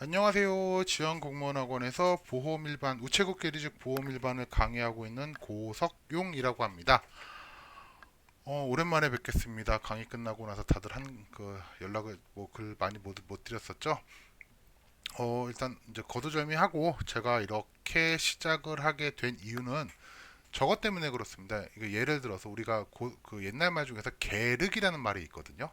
안녕하세요. 지원공무원학원에서 보험일반, 우체국 계리직 보험일반을 강의하고 있는 고석용이라고 합니다. 오랜만에 뵙겠습니다. 강의 끝나고 나서 다들 연락을 글 많이 못 드렸었죠. 일단 이제 거두절미하고 제가 이렇게 시작을 하게 된 이유는 저것 때문에 그렇습니다. 이거 예를 들어서 우리가 그 옛날 말 중에서 계륵이라는 말이 있거든요.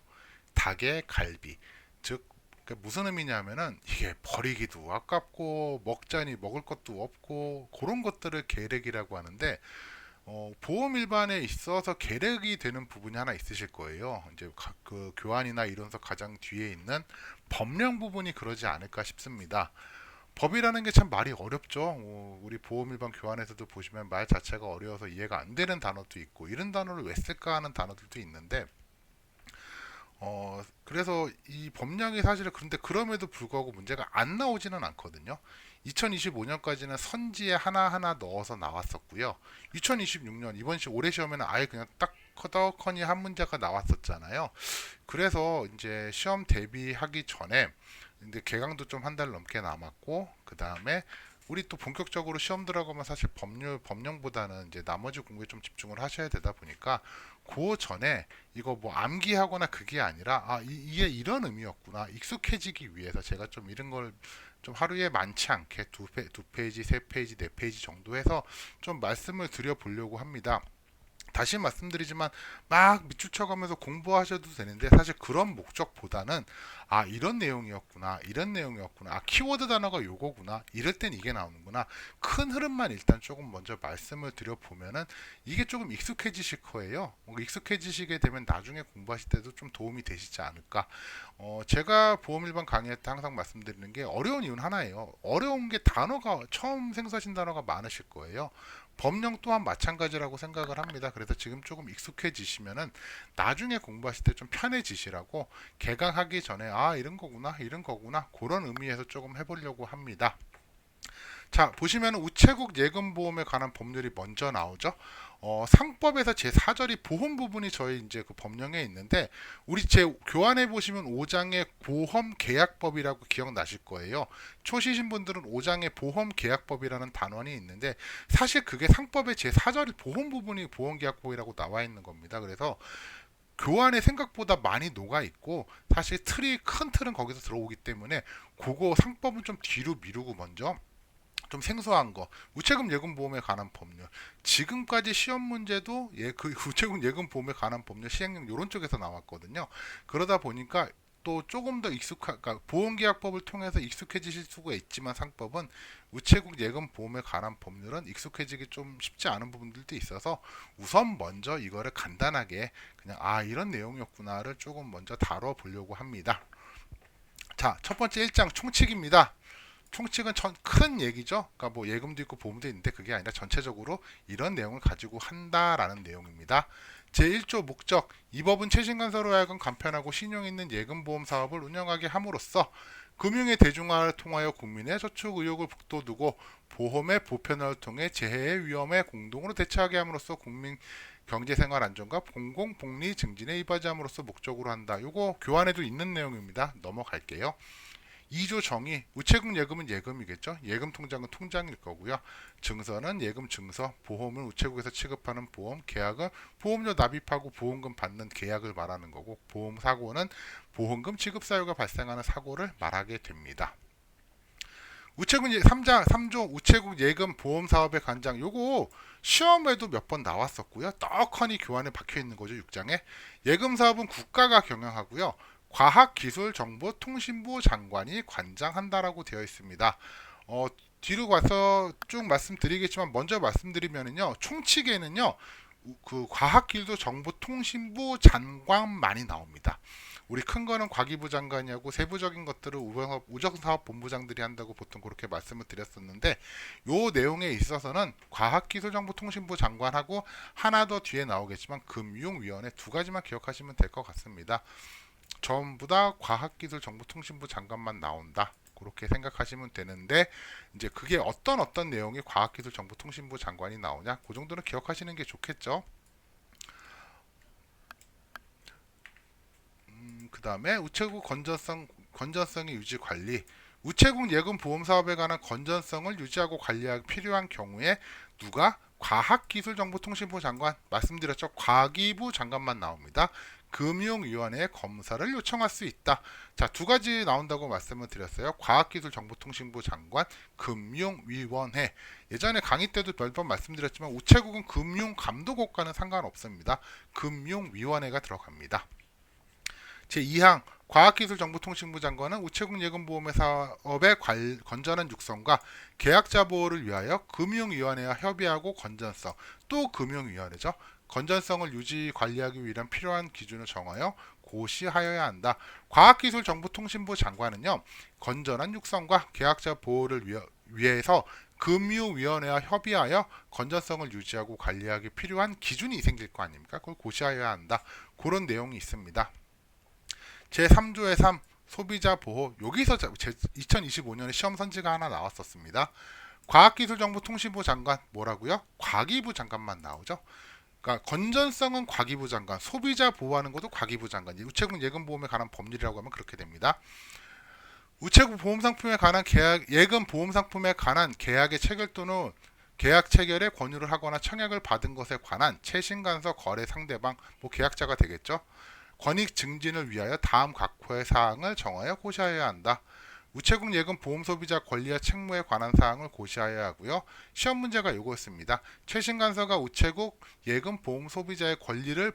닭의 갈비. 즉 그러니까 무슨 의미냐면은 이게 버리기도 아깝고 먹자니 먹을 것도 없고 그런 것들을 계륵이라고 하는데 보험 일반에 있어서 계륵이 되는 부분이 하나 있으실 거예요. 이제 그 교환이나 이론서 가장 뒤에 있는 법령 부분이 그러지 않을까 싶습니다. 법이라는 게 참 말이 어렵죠. 우리 보험 일반 교환에서도 보시면 말 자체가 어려워서 이해가 안 되는 단어도 있고 이런 단어를 왜 쓸까 하는 단어들도 있는데 그래서 이 법령이 사실은 그런데 그럼에도 불구하고 문제가 안 나오지는 않거든요. 2025년까지는 선지에 하나하나 넣어서 나왔었고요. 2026년 이번 올해 시험에는 아예 그냥 딱 커덕커니 한 문제가 나왔었잖아요. 그래서 이제 시험 대비하기 전에 근데 개강도 좀 한 달 넘게 남았고 그 다음에 우리 또 본격적으로 시험 들어가면 사실 법령보다는 이제 나머지 공부에 좀 집중을 하셔야 되다 보니까 그 전에 이거 뭐 암기하거나 그게 아니라 이게 이런 의미였구나 익숙해지기 위해서 제가 좀 이런 걸 좀 하루에 많지 않게 두 페이지, 세 페이지, 네 페이지 정도 해서 좀 말씀을 드려보려고 합니다. 다시 말씀드리지만 막 밑줄쳐가면서 공부하셔도 되는데 사실 그런 목적보다는 이런 내용이었구나 이런 내용이었구나 키워드 단어가 요거구나 이럴 땐 이게 나오는구나 큰 흐름만 일단 조금 먼저 말씀을 드려보면은 이게 조금 익숙해지실 거예요. 익숙해지시게 되면 나중에 공부하실 때도 좀 도움이 되시지 않을까. 제가 보험 일반 강의할 때 항상 말씀드리는 게 어려운 이유는 하나예요. 어려운 게 단어가 처음 생소하신 단어가 많으실 거예요. 법령 또한 마찬가지라고 생각을 합니다. 그래서 지금 조금 익숙해지시면은 나중에 공부하실 때 좀 편해지시라고 개강하기 전에 이런 거구나 이런 거구나 그런 의미에서 조금 해보려고 합니다. 자, 보시면 우체국 예금보험에 관한 법률이 먼저 나오죠. 상법에서 제4절이 보험 부분이 저희 이제 그 법령에 있는데 우리 제 교환해 보시면 5장의 보험 계약법이라고 기억나실 거예요. 초시신 분들은 5장의 보험 계약법이라는 단원이 있는데 사실 그게 상법의 제4절이 보험 부분이 보험 계약법이라고 나와 있는 겁니다. 그래서 교환에 생각보다 많이 녹아 있고 사실 큰 틀은 거기서 들어오기 때문에 그거 상법은 좀 뒤로 미루고 먼저 좀 생소한 거 우체국 예금 보험에 관한 법률 지금까지 시험 문제도 그 우체국 예금 보험에 관한 법률 시행령 이런 쪽에서 나왔거든요. 그러다 보니까 또 조금 더 그러니까 보험계약법을 통해서 익숙해지실 수가 있지만 상법은 우체국 예금 보험에 관한 법률은 익숙해지기 좀 쉽지 않은 부분들도 있어서 우선 먼저 이거를 간단하게 그냥 이런 내용이었구나를 조금 먼저 다뤄보려고 합니다. 자, 첫 번째 1장 총칙입니다. 총칙은 큰 얘기죠. 그러니까 뭐 예금도 있고 보험도 있는데 그게 아니라 전체적으로 이런 내용을 가지고 한다라는 내용입니다. 제1조 목적 이 법은 최신간서로 하여금 간편하고 신용 있는 예금보험 사업을 운영하게 함으로써 금융의 대중화를 통하여 국민의 저축 의욕을 북돋우고 보험의 보편화를 통해 재해의 위험에 공동으로 대처하게 함으로써 국민 경제생활 안정과 공공 복리 증진에 이바지함으로써 목적으로 한다. 요거 교환에도 있는 내용입니다. 넘어갈게요. 2조 정의 우체국 예금은 예금이겠죠. 예금 통장은 통장일 거고요. 증서는 예금 증서, 보험은 우체국에서 취급하는 보험, 계약은 보험료 납입하고 보험금 받는 계약을 말하는 거고 보험 사고는 보험금 지급 사유가 발생하는 사고를 말하게 됩니다. 우체국 3조 우체국 예금 보험 사업의 관장 요거 시험에도 몇 번 나왔었고요. 떡하니 교환에 박혀 있는 거죠. 6장에 예금 사업은 국가가 경영하고요. 과학기술정보통신부 장관이 관장한다라고 되어 있습니다. 뒤로 가서 쭉 말씀드리겠지만 먼저 말씀드리면은요. 총칙에는요. 그 과학기술정보통신부 장관만이 나옵니다. 우리 큰 거는 과기부 장관이 하고 세부적인 것들을 우정사업본부장들이 한다고 보통 그렇게 말씀을 드렸었는데 요 내용에 있어서는 과학기술정보통신부 장관하고 하나 더 뒤에 나오겠지만 금융위원회 두 가지만 기억하시면 될 것 같습니다. 전부 다 과학기술정보통신부 장관만 나온다. 그렇게 생각하시면 되는데 이제 그게 어떤 내용이 과학기술정보통신부 장관이 나오냐 그 정도는 기억하시는 게 좋겠죠. 그 다음에 우체국 건전성의 유지 관리 우체국 예금 보험 사업에 관한 건전성을 유지하고 관리하기 필요한 경우에 누가? 과학기술정보통신부 장관, 말씀드렸죠. 과기부 장관만 나옵니다. 금융위원회에 검사를 요청할 수 있다. 자, 두 가지 나온다고 말씀을 드렸어요. 과학기술정보통신부 장관, 금융위원회. 예전에 강의 때도 몇 번 말씀드렸지만 우체국은 금융감독원과는 상관없습니다. 금융위원회가 들어갑니다. 제2항 과학기술정보통신부 장관은 우체국 예금보험의 사업의 건전한 육성과 계약자 보호를 위하여 금융위원회와 협의하고 건전성, 또 금융위원회죠. 건전성을 유지 관리하기 위한 필요한 기준을 정하여 고시하여야 한다. 과학기술정보통신부 장관은요, 건전한 육성과 계약자 보호를 위해서 금융위원회와 협의하여 건전성을 유지하고 관리하기 필요한 기준이 생길 거 아닙니까? 그걸 고시하여야 한다. 그런 내용이 있습니다. 제3조의 3 소비자 보호, 여기서 2025년에 시험 선지가 하나 나왔었습니다. 과학기술정보통신부 장관 뭐라고요? 과기부 장관만 나오죠. 그러니까 건전성은 과기부 장관, 소비자 보호하는 것도 과기부 장관. 우체국 예금보험에 관한 법률이라고 하면 그렇게 됩니다. 우체국 보험상품에 관한 예금 보험상품에 관한 계약의 체결 또는 계약 체결에 권유를 하거나 청약을 받은 것에 관한 최신간서 거래 상대방, 계약자가 되겠죠. 권익 증진을 위하여 다음 각호의 사항을 정하여 고시하여야 한다. 우체국 예금 보험 소비자 권리와 책무에 관한 사항을 고시하여야 하고요. 시험 문제가 이거였습니다. 최신 간서가 우체국 예금 보험 소비자의 권리를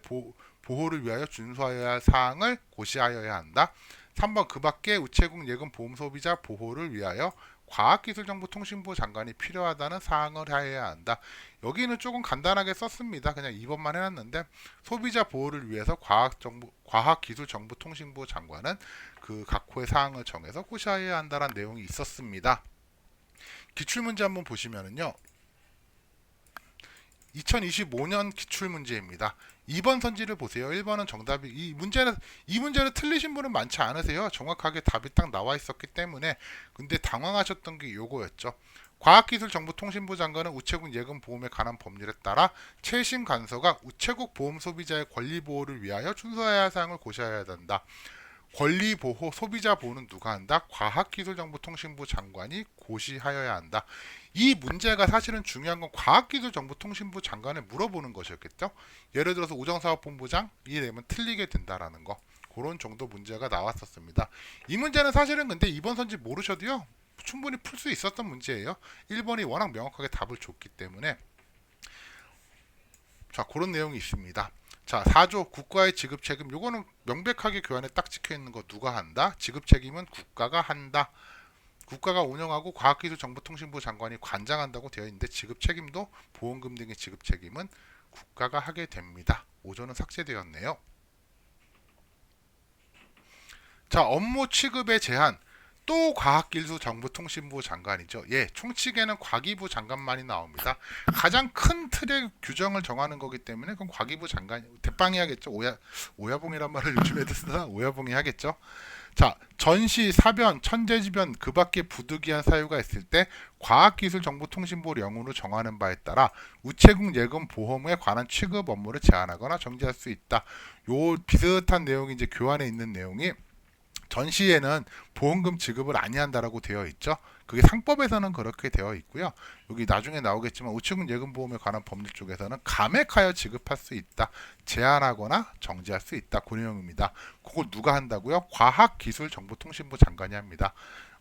보호를 위하여 준수하여야 할 사항을 고시하여야 한다. 3번 그 밖에 우체국 예금 보험 소비자 보호를 위하여 과학기술정보통신부 장관이 필요하다는 사항을 하여야 한다. 여기는 조금 간단하게 썼습니다. 그냥 2번만 해놨는데 소비자 보호를 위해서 과학기술정보통신부 장관은 그 각호의 사항을 정해서 고시하여야 한다는 내용이 있었습니다. 기출문제 한번 보시면은요. 2025년 기출문제입니다. 2번 선지를 보세요. 1번은 정답이 이 문제를 틀리신 분은 많지 않으세요. 정확하게 답이 딱 나와 있었기 때문에. 근데 당황하셨던 게 요거였죠. 과학기술정보통신부 장관은 우체국 예금보험에 관한 법률에 따라 최신 간서가 우체국 보험 소비자의 권리 보호를 위하여 준수해야 할 사항을 고시해야 한다. 권리 보호, 소비자 보호는 누가 한다? 과학기술정보통신부 장관이 고시하여야 한다. 이 문제가 사실은 중요한 건 과학기술정보통신부 장관에 물어보는 것이었겠죠. 예를 들어서 우정사업본부장 이되면 틀리게 된다라는 거. 그런 정도 문제가 나왔었습니다. 이 문제는 사실은 근데 이번 선지 모르셔도요. 충분히 풀 수 있었던 문제예요. 1번이 워낙 명확하게 답을 줬기 때문에. 자, 그런 내용이 있습니다. 자, 4조 국가의 지급 책임. 요거는 명백하게 교환에 딱 찍혀 있는 거 누가 한다? 지급 책임은 국가가 한다. 국가가 운영하고 과학기술정보통신부 장관이 관장한다고 되어 있는데 지급 책임도 보험금 등의 지급 책임은 국가가 하게 됩니다. 5조는 삭제되었네요. 자, 업무 취급의 제한. 또 과학기술정보통신부 장관이죠. 예, 총칙에는 과기부 장관만이 나옵니다. 가장 큰 틀의 규정을 정하는 거기 때문에 그건 과기부 장관이 대빵이 하겠죠. 오야봉이란 말을 요즘 애들 쓰나 오야봉이 하겠죠. 자, 전시, 사변, 천재지변 그 밖에 부득이한 사유가 있을 때 과학기술정보통신부 령으로 정하는 바에 따라 우체국 예금 보험에 관한 취급 업무를 제한하거나 정지할 수 있다. 요 비슷한 내용이 이제 교환에 있는 내용이 전시에는 보험금 지급을 아니한다라고 되어 있죠. 그게 상법에서는 그렇게 되어 있고요. 여기 나중에 나오겠지만 우체국 예금보험에 관한 법률 쪽에서는 감액하여 지급할 수 있다. 제한하거나 정지할 수 있다. 그 내용입니다. 그걸 누가 한다고요? 과학기술정보통신부 장관이 합니다.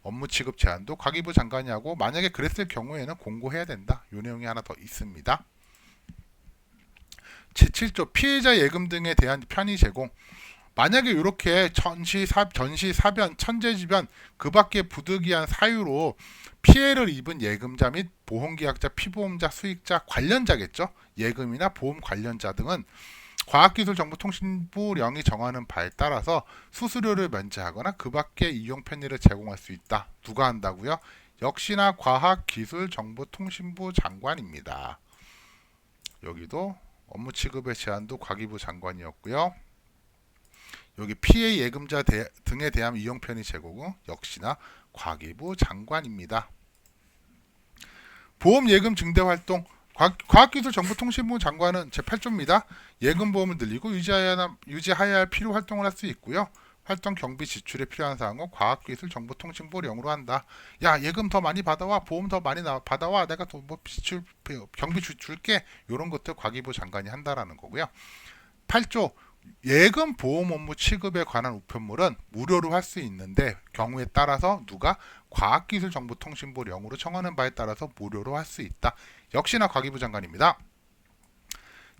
업무 취급 제한도 과기부 장관이 하고 만약에 그랬을 경우에는 공고해야 된다. 이 내용이 하나 더 있습니다. 제7조 피해자 예금 등에 대한 편의 제공. 만약에 이렇게 전시, 사변, 천재지변 그 밖에 부득이한 사유로 피해를 입은 예금자 및 보험계약자, 피보험자, 수익자, 관련자겠죠. 예금이나 보험 관련자 등은 과학기술정보통신부령이 정하는 바에 따라서 수수료를 면제하거나 그 밖의 이용 편의를 제공할 수 있다. 누가 한다고요? 역시나 과학기술정보통신부 장관입니다. 여기도 업무 취급의 제한도 과기부 장관이었고요. 여기 피해 예금자 등에 대한 이용 편의 제공은 역시나 과기부 장관입니다. 보험 예금 증대 활동 과학기술정보통신부 장관은 제8조입니다. 예금보험을 늘리고 유지하여야 할 필요 활동을 할 수 있고요. 활동 경비 지출에 필요한 사항은 과학기술정보통신부령으로 한다. 야, 예금 더 많이 받아와, 보험 더 많이 받아와, 내가 뭐 지출 경비 줄게. 이런 것들 과기부 장관이 한다라는 거고요. 8조 예금 보험 업무 취급에 관한 우편물은 무료로 할 수 있는데 경우에 따라서 누가 과학기술정보통신부령으로 청하는 바에 따라서 무료로 할 수 있다. 역시나 과기부 장관입니다.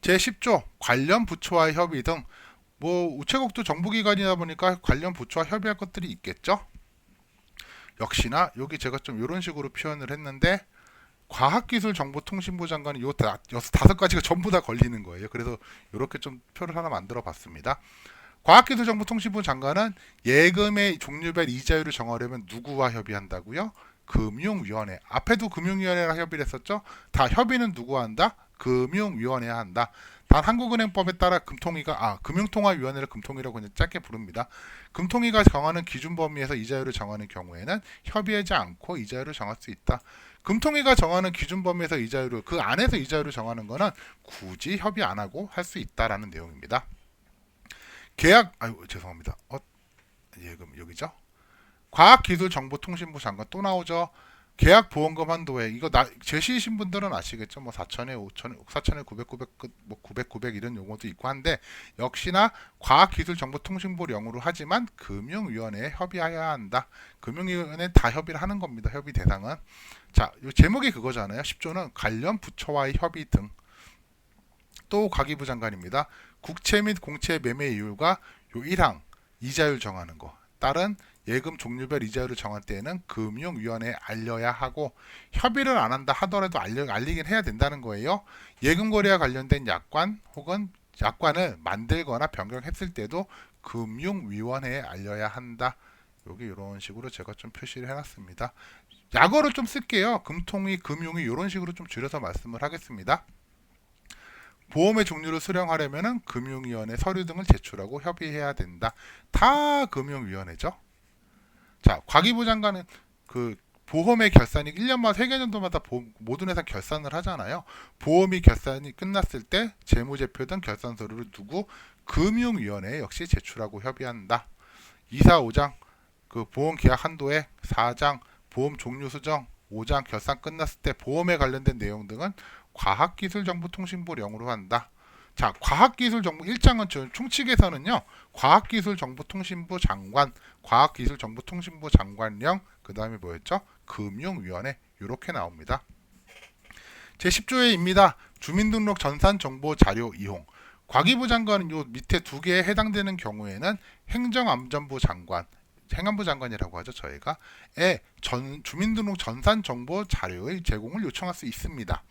제10조 관련 부처와의 협의 등 뭐 우체국도 정부기관이다 보니까 관련 부처와 협의할 것들이 있겠죠. 역시나 여기 제가 좀 이런 식으로 표현을 했는데 과학기술정보통신부 장관이 요 다섯 가지가 전부 다 걸리는 거예요. 그래서 이렇게 좀 표를 하나 만들어 봤습니다. 과학기술정보통신부 장관은 예금의 종류별 이자율을 정하려면 누구와 협의한다고요? 금융위원회. 앞에도 금융위원회랑 협의를 했었죠. 다 협의는 누구와 한다? 금융위원회가 한다. 단 한국은행법에 따라 금융통화위원회를 금통위라고 그냥 짧게 부릅니다. 금통위가 정하는 기준 범위에서 이자율을 정하는 경우에는 협의하지 않고 이자율을 정할 수 있다. 금통위가 정하는 기준 범위에서 이자율을 그 안에서 이자율을 정하는 거는 굳이 협의 안 하고 할 수 있다라는 내용입니다. 죄송합니다. 예금 여기죠. 과학기술정보통신부 장관 또 나오죠. 계약보험금 한도에 이거 제시이신 분들은 아시겠죠. 뭐 4천에 5천, 4천에 900, 뭐 900 이런 용어도 있고 한데 역시나 과학기술정보통신부령으로 하지만 금융위원회에 협의해야 한다. 금융위원회 다 협의를 하는 겁니다. 협의 대상은. 자, 요 제목이 그거잖아요. 10조는 관련 부처와의 협의 등. 또 과기부 장관입니다. 국채 및 공채 매매 이율과 요 1항 이자율 정하는 거. 다른 예금 종류별 이자율을 정할 때에는 금융위원회에 알려야 하고 협의를 안 한다 하더라도 알리긴 해야 된다는 거예요. 예금 거래와 관련된 약관 혹은 약관을 만들거나 변경했을 때도 금융위원회에 알려야 한다. 여기 이런 식으로 제가 좀 표시를 해놨습니다. 약어를 좀 쓸게요. 금통위, 금융위 이런 식으로 좀 줄여서 말씀을 하겠습니다. 보험의 종류를 수령하려면 금융위원회 서류 등을 제출하고 협의해야 된다. 다 금융위원회죠. 자, 과기부 장관은 그 보험의 결산이 1년마다 3개 정도마다 모든 회사 결산을 하잖아요. 보험이 결산이 끝났을 때 재무제표 등 결산 서류를 두고 금융위원회에 역시 제출하고 협의한다. 2사 5장 그 보험 계약 한도액, 4장 보험 종류 수정, 5장 결산 끝났을 때 보험에 관련된 내용 등은 과학기술정보통신부령으로 한다. 자, 과학기술정보 1장은 총칙에서는요. 과학기술정보통신부 장관, 과학기술정보통신부 장관령, 그 다음에 뭐였죠? 금융위원회 이렇게 나옵니다. 제10조에입니다. 주민등록 전산정보 자료 이용. 과기부 장관은 요 밑에 두 개에 해당되는 경우에는 행정안전부 장관, 행안부 장관이라고 하죠. 저희가 주민등록 전산정보 자료의 제공을 요청할 수 있습니다.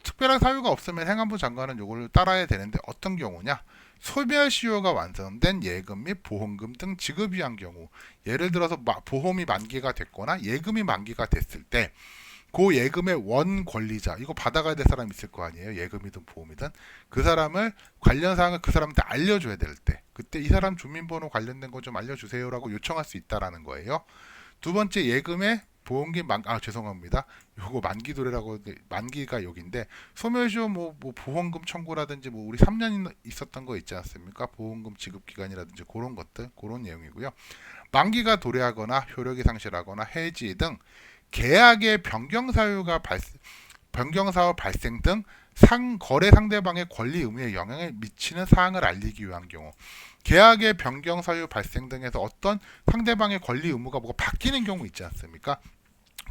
특별한 사유가 없으면 행안부 장관은 이걸 따라야 되는데 어떤 경우냐? 소멸시효가 완성된 예금 및 보험금 등 지급이 한 경우, 예를 들어서 보험이 만기가 됐거나 예금이 만기가 됐을 때 그 예금의 원 권리자, 이거 받아가야 될 사람이 있을 거 아니에요. 예금이든 보험이든. 그 사람을 관련 사항을 그 사람한테 알려줘야 될 때, 그때 이 사람 주민번호 관련된 거 좀 알려주세요라고 요청할 수 있다라는 거예요. 두 번째, 예금의 보험금 죄송합니다. 요거 만기도래라고, 만기가 여기인데 소멸시효 뭐 보험금 청구라든지 뭐 우리 3년 있었던 거 있지 않습니까? 보험금 지급 기간이라든지 그런 것들, 그런 내용이고요. 만기가 도래하거나 효력이 상실하거나 해지 등 계약의 변경 사유 발생 등 거래 상대방의 권리 의무에 영향을 미치는 사항을 알리기 위한 경우, 계약의 변경 사유 발생 등에서 어떤 상대방의 권리 의무가 뭐가 바뀌는 경우 있지 않습니까?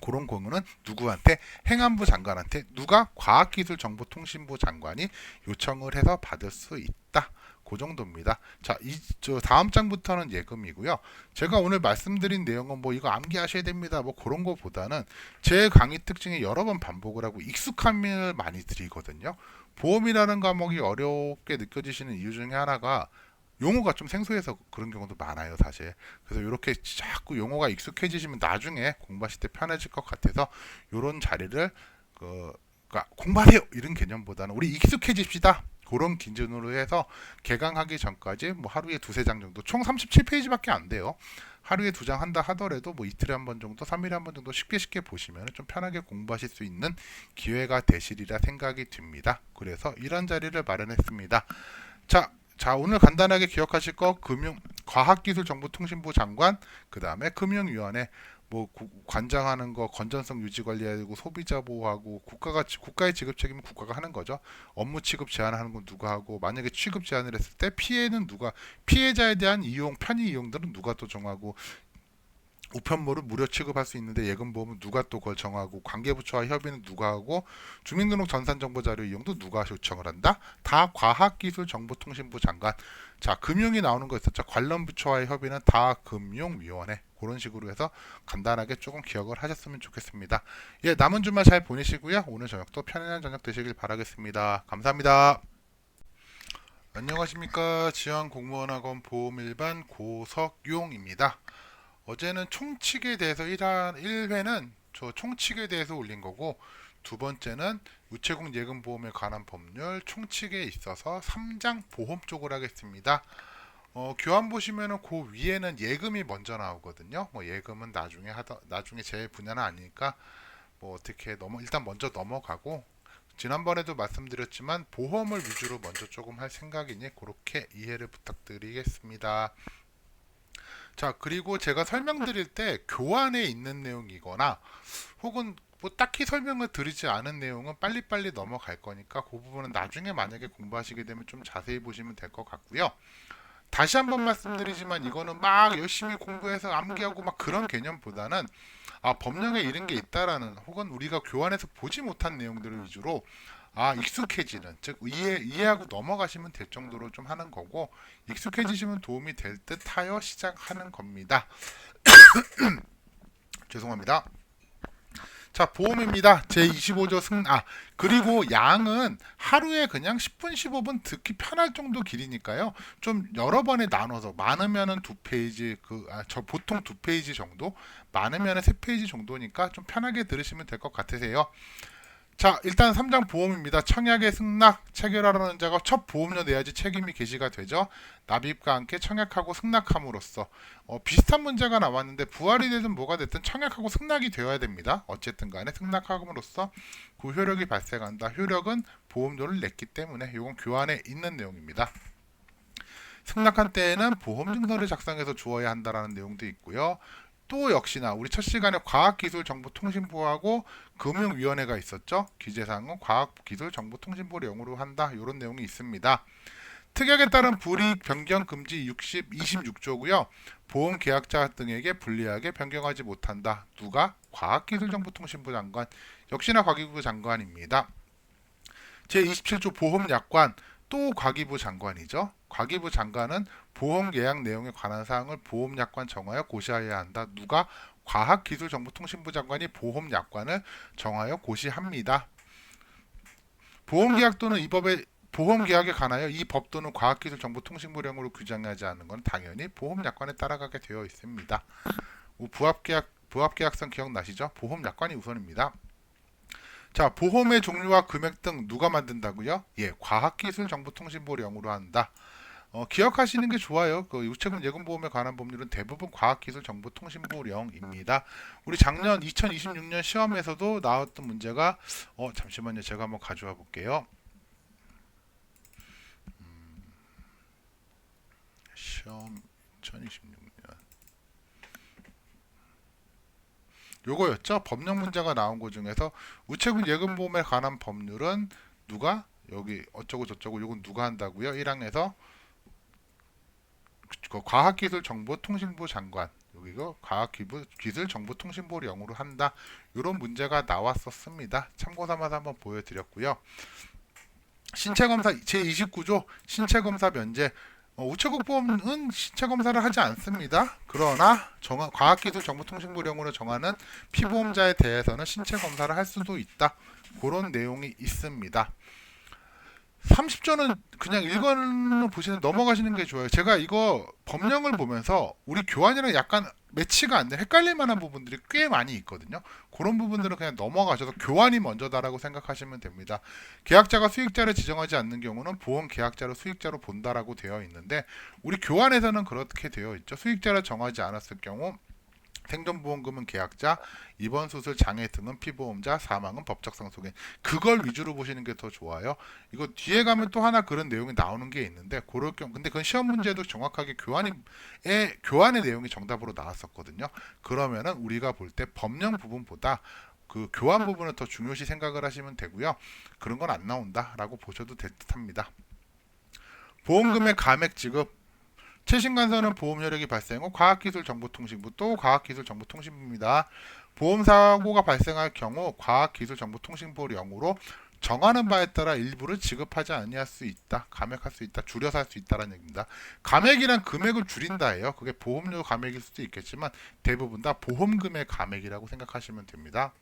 그런 경우는 누구한테? 행안부 장관한테, 누가? 과학기술정보통신부 장관이 요청을 해서 받을 수 있다. 그 정도입니다. 자, 다음 장부터는 예금이고요. 제가 오늘 말씀드린 내용은 뭐 이거 암기하셔야 됩니다. 뭐 그런 거보다는 제 강의 특징이 여러 번 반복을 하고 익숙함을 많이 드리거든요. 보험이라는 과목이 어렵게 느껴지시는 이유 중에 하나가 용어가 좀 생소해서 그런 경우도 많아요, 사실. 그래서 이렇게 자꾸 용어가 익숙해지시면 나중에 공부하실 때 편해질 것 같아서 이런 자리를 그러니까 공부하세요 이런 개념보다는 우리 익숙해집시다. 그런 기준으로 해서 개강하기 전까지 뭐 하루에 2-3장 정도, 총 37페이지밖에 안 돼요. 하루에 2장 한다 하더라도 뭐 이틀에 한 번 정도, 3일에 한 번 정도 쉽게 보시면 좀 편하게 공부하실 수 있는 기회가 되시리라 생각이 듭니다. 그래서 이런 자리를 마련했습니다. 자, 자, 오늘 간단하게 기억하실 거 과학기술정보통신부 장관, 그 다음에 금융위원회, 뭐 관장하는 거 건전성 유지 관리해야 되고 소비자 보호하고 국가의 지급 책임은 국가가 하는 거죠. 업무 취급 제한하는 건 누가 하고 만약에 취급 제한을 했을 때 피해는 누가 피해자에 대한 이용 편의 이용들은 누가 또 정하고 우편물을 무료 취급할 수 있는데 예금보험은 누가 또 그걸 정하고 관계부처와 협의는 누가 하고 주민등록 전산정보자료 이용도 누가 요청을 한다? 다 과학기술정보통신부 장관. 자, 금융이 나오는 거 있었죠. 관련 부처와의 협의는 다 금융위원회. 그런 식으로 해서 간단하게 조금 기억을 하셨으면 좋겠습니다. 예, 남은 주말 잘 보내시고요. 오늘 저녁도 편안한 저녁 되시길 바라겠습니다. 감사합니다. 안녕하십니까. 지원공무원학원 보험일반 고석용입니다. 어제는 총칙에 대해서 1회는 저 총칙에 대해서 올린 거고 두 번째는 우체국 예금보험에 관한 법률 총칙에 있어서 3장 보험 쪽을 하겠습니다. 교환 보시면은 그 위에는 예금이 먼저 나오거든요. 뭐 예금은 나중에 제 분야는 아니니까 뭐 어떻게 일단 먼저 넘어가고 지난번에도 말씀드렸지만 보험을 위주로 먼저 조금 할 생각이니 그렇게 이해를 부탁드리겠습니다. 자, 그리고 제가 설명드릴 때 교환에 있는 내용이거나 혹은 뭐 딱히 설명을 드리지 않은 내용은 빨리빨리 넘어갈 거니까 그 부분은 나중에 만약에 공부하시게 되면 좀 자세히 보시면 될 것 같고요. 다시 한번 말씀드리지만 이거는 막 열심히 공부해서 암기하고 막 그런 개념보다는 법령에 이런 게 있다라는 혹은 우리가 교환해서 보지 못한 내용들을 위주로 익숙해지는 즉 이해하고 넘어가시면 될 정도로 좀 하는 거고 익숙해지시면 도움이 될 듯 하여 시작하는 겁니다. 죄송합니다. 자, 보험입니다. 제25조 그리고 양은 하루에 그냥 10분, 15분 듣기 편할 정도 길이니까요. 좀 여러 번에 나눠서 많으면은 2페이지, 보통 2페이지 정도, 많으면은 3페이지 정도니까 좀 편하게 들으시면 될 것 같으세요. 자, 일단 3장 보험입니다. 청약의 승낙, 체결하려는 자가 첫 보험료 내야지 책임이 개시가 되죠. 납입과 함께 청약하고 승낙함으로써 비슷한 문제가 나왔는데 부활이 되든 뭐가 됐든 청약하고 승낙이 되어야 됩니다. 어쨌든 간에 승낙함으로써 그 효력이 발생한다. 효력은 보험료를 냈기 때문에 이건 교환에 있는 내용입니다. 승낙한 때에는 보험증서를 작성해서 주어야 한다라는 내용도 있고요. 또 역시나 우리 첫 시간에 과학기술정보통신부하고 금융위원회가 있었죠. 기재사항은 과학기술정보통신부를 영어로 한다. 이런 내용이 있습니다. 특약에 따른 불이익 변경 금지 26조고요. 보험계약자 등에게 불리하게 변경하지 못한다. 누가? 과학기술정보통신부 장관. 역시나 과기부 장관입니다. 제27조 보험약관. 또 과기부 장관이죠. 과기부 장관은 보험 계약 내용에 관한 사항을 보험약관 정하여 고시하여야 한다. 누가? 과학기술정보통신부 장관이 보험약관을 정하여 고시합니다. 보험계약 또는 이 법의 보험계약에 관하여 이 법 또는 과학기술정보통신부령으로 규정하지 않는 건 당연히 보험약관에 따라가게 되어 있습니다. 부합계약성 기억나시죠? 보험약관이 우선입니다. 자, 보험의 종류와 금액 등 누가 만든다고요? 예, 과학기술정보통신부령으로 한다. 기억하시는 게 좋아요. 그 우체국 예금보험에 관한 법률은 대부분 과학기술정보통신부령입니다. 우리 작년 2026년 시험에서도 나왔던 문제가 잠시만요. 제가 한번 가져와 볼게요. 시험 2026년 요거였죠. 법령 문제가 나온 것 중에서 우체국 예금보험에 관한 법률은 누가 여기 어쩌고 저쩌고 요건 누가 한다고요? 1항에서 과학기술정보통신부 장관 여기가 과학기술정보통신부령으로 한다. 이런 문제가 나왔었습니다. 참고 삼아서 한번 보여드렸고요. 신체검사 제29조 신체검사 면제 우체국 보험은 신체검사를 하지 않습니다. 그러나 과학기술정보통신부령으로 정하는 피보험자에 대해서는 신체검사를 할 수도 있다. 그런 내용이 있습니다. 30조는 그냥 읽어는 보시는 넘어가시는 게 좋아요. 제가 이거 법령을 보면서 우리 교환이랑 약간 매치가 안 돼, 헷갈릴 만한 부분들이 꽤 많이 있거든요. 그런 부분들은 그냥 넘어가셔서 교환이 먼저다라고 생각하시면 됩니다. 계약자가 수익자를 지정하지 않는 경우는 보험 계약자로 수익자로 본다라고 되어 있는데 우리 교환에서는 그렇게 되어 있죠. 수익자를 정하지 않았을 경우 생존보험금은 계약자, 입원 수술 장애 등은 피보험자, 사망은 법적 상속인. 그걸 위주로 보시는 게 더 좋아요. 이거 뒤에 가면 또 하나 그런 내용이 나오는 게 있는데 그럴 경우 근데 그건 시험 문제도 정확하게 교환의 내용이 정답으로 나왔었거든요. 그러면은 우리가 볼 때 법령 부분보다 그 교환 부분을 더 중요시 생각을 하시면 되고요. 그런 건 안 나온다라고 보셔도 될 듯합니다. 보험금의 감액 지급 최신간서는 보험 효력이 발생 후 과학기술정보통신부 또 과학기술정보통신부입니다. 보험사고가 발생할 경우 과학기술정보통신부 영으로 정하는 바에 따라 일부를 지급하지 아니할 수 있다. 감액할 수 있다. 줄여서 할 수 있다는 얘기입니다. 감액이란 금액을 줄인다예요. 그게 보험료 감액일 수도 있겠지만 대부분 다 보험금의 감액이라고 생각하시면 됩니다.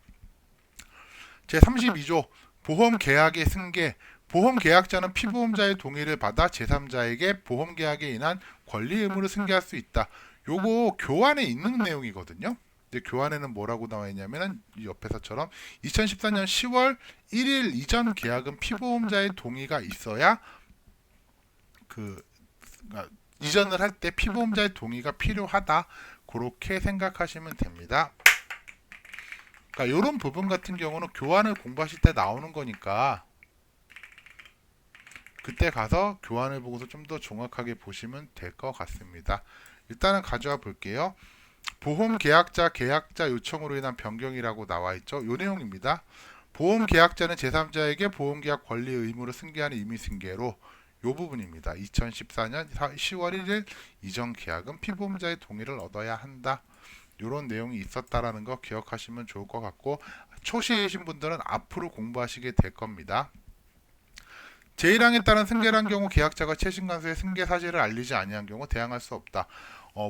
제32조 보험계약의 승계 보험계약자는 피보험자의 동의를 받아 제3자에게 보험계약에 인한 권리 의무를 승계할 수 있다. 요거 교환에 있는 내용이거든요. 근데 교환에는 뭐라고 나와 있냐면은 이 옆에서처럼 2014년 10월 1일 이전 계약은 피보험자의 동의가 있어야 그러니까 이전을 할 때 피보험자의 동의가 필요하다. 그렇게 생각하시면 됩니다. 그러니까 이런 부분 같은 경우는 교환을 공부하실 때 나오는 거니까 그때 가서 교환을 보고서 좀 더 정확하게 보시면 될 것 같습니다. 일단은 가져와 볼게요. 보험계약자 계약자 요청으로 인한 변경이라고 나와 있죠. 이 내용입니다. 보험계약자는 제3자에게 보험계약 권리 의무를 승계하는 임의승계로 이 부분입니다. 2014년 10월 1일 이전 계약은 피보험자의 동의를 얻어야 한다. 이런 내용이 있었다라는 거 기억하시면 좋을 것 같고 초시이신 분들은 앞으로 공부하시게 될 겁니다. 제1항에 따른 승계를 한 경우 계약자가 최신간서에 승계 사실을 알리지 아니한 경우 대항할 수 없다.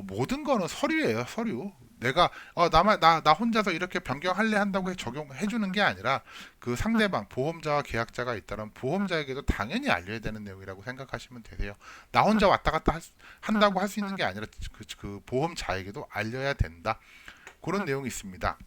모든 거는 서류예요. 서류. 내가 나 혼자서 이렇게 변경할래 한다고 적용해 주는 게 아니라 그 상대방 보험자와 계약자가 있다면 보험자에게도 당연히 알려야 되는 내용이라고 생각하시면 되세요. 나 혼자 왔다 갔다 한다고 할 수 있는 게 아니라 그 보험자에게도 알려야 된다. 그런 내용이 있습니다.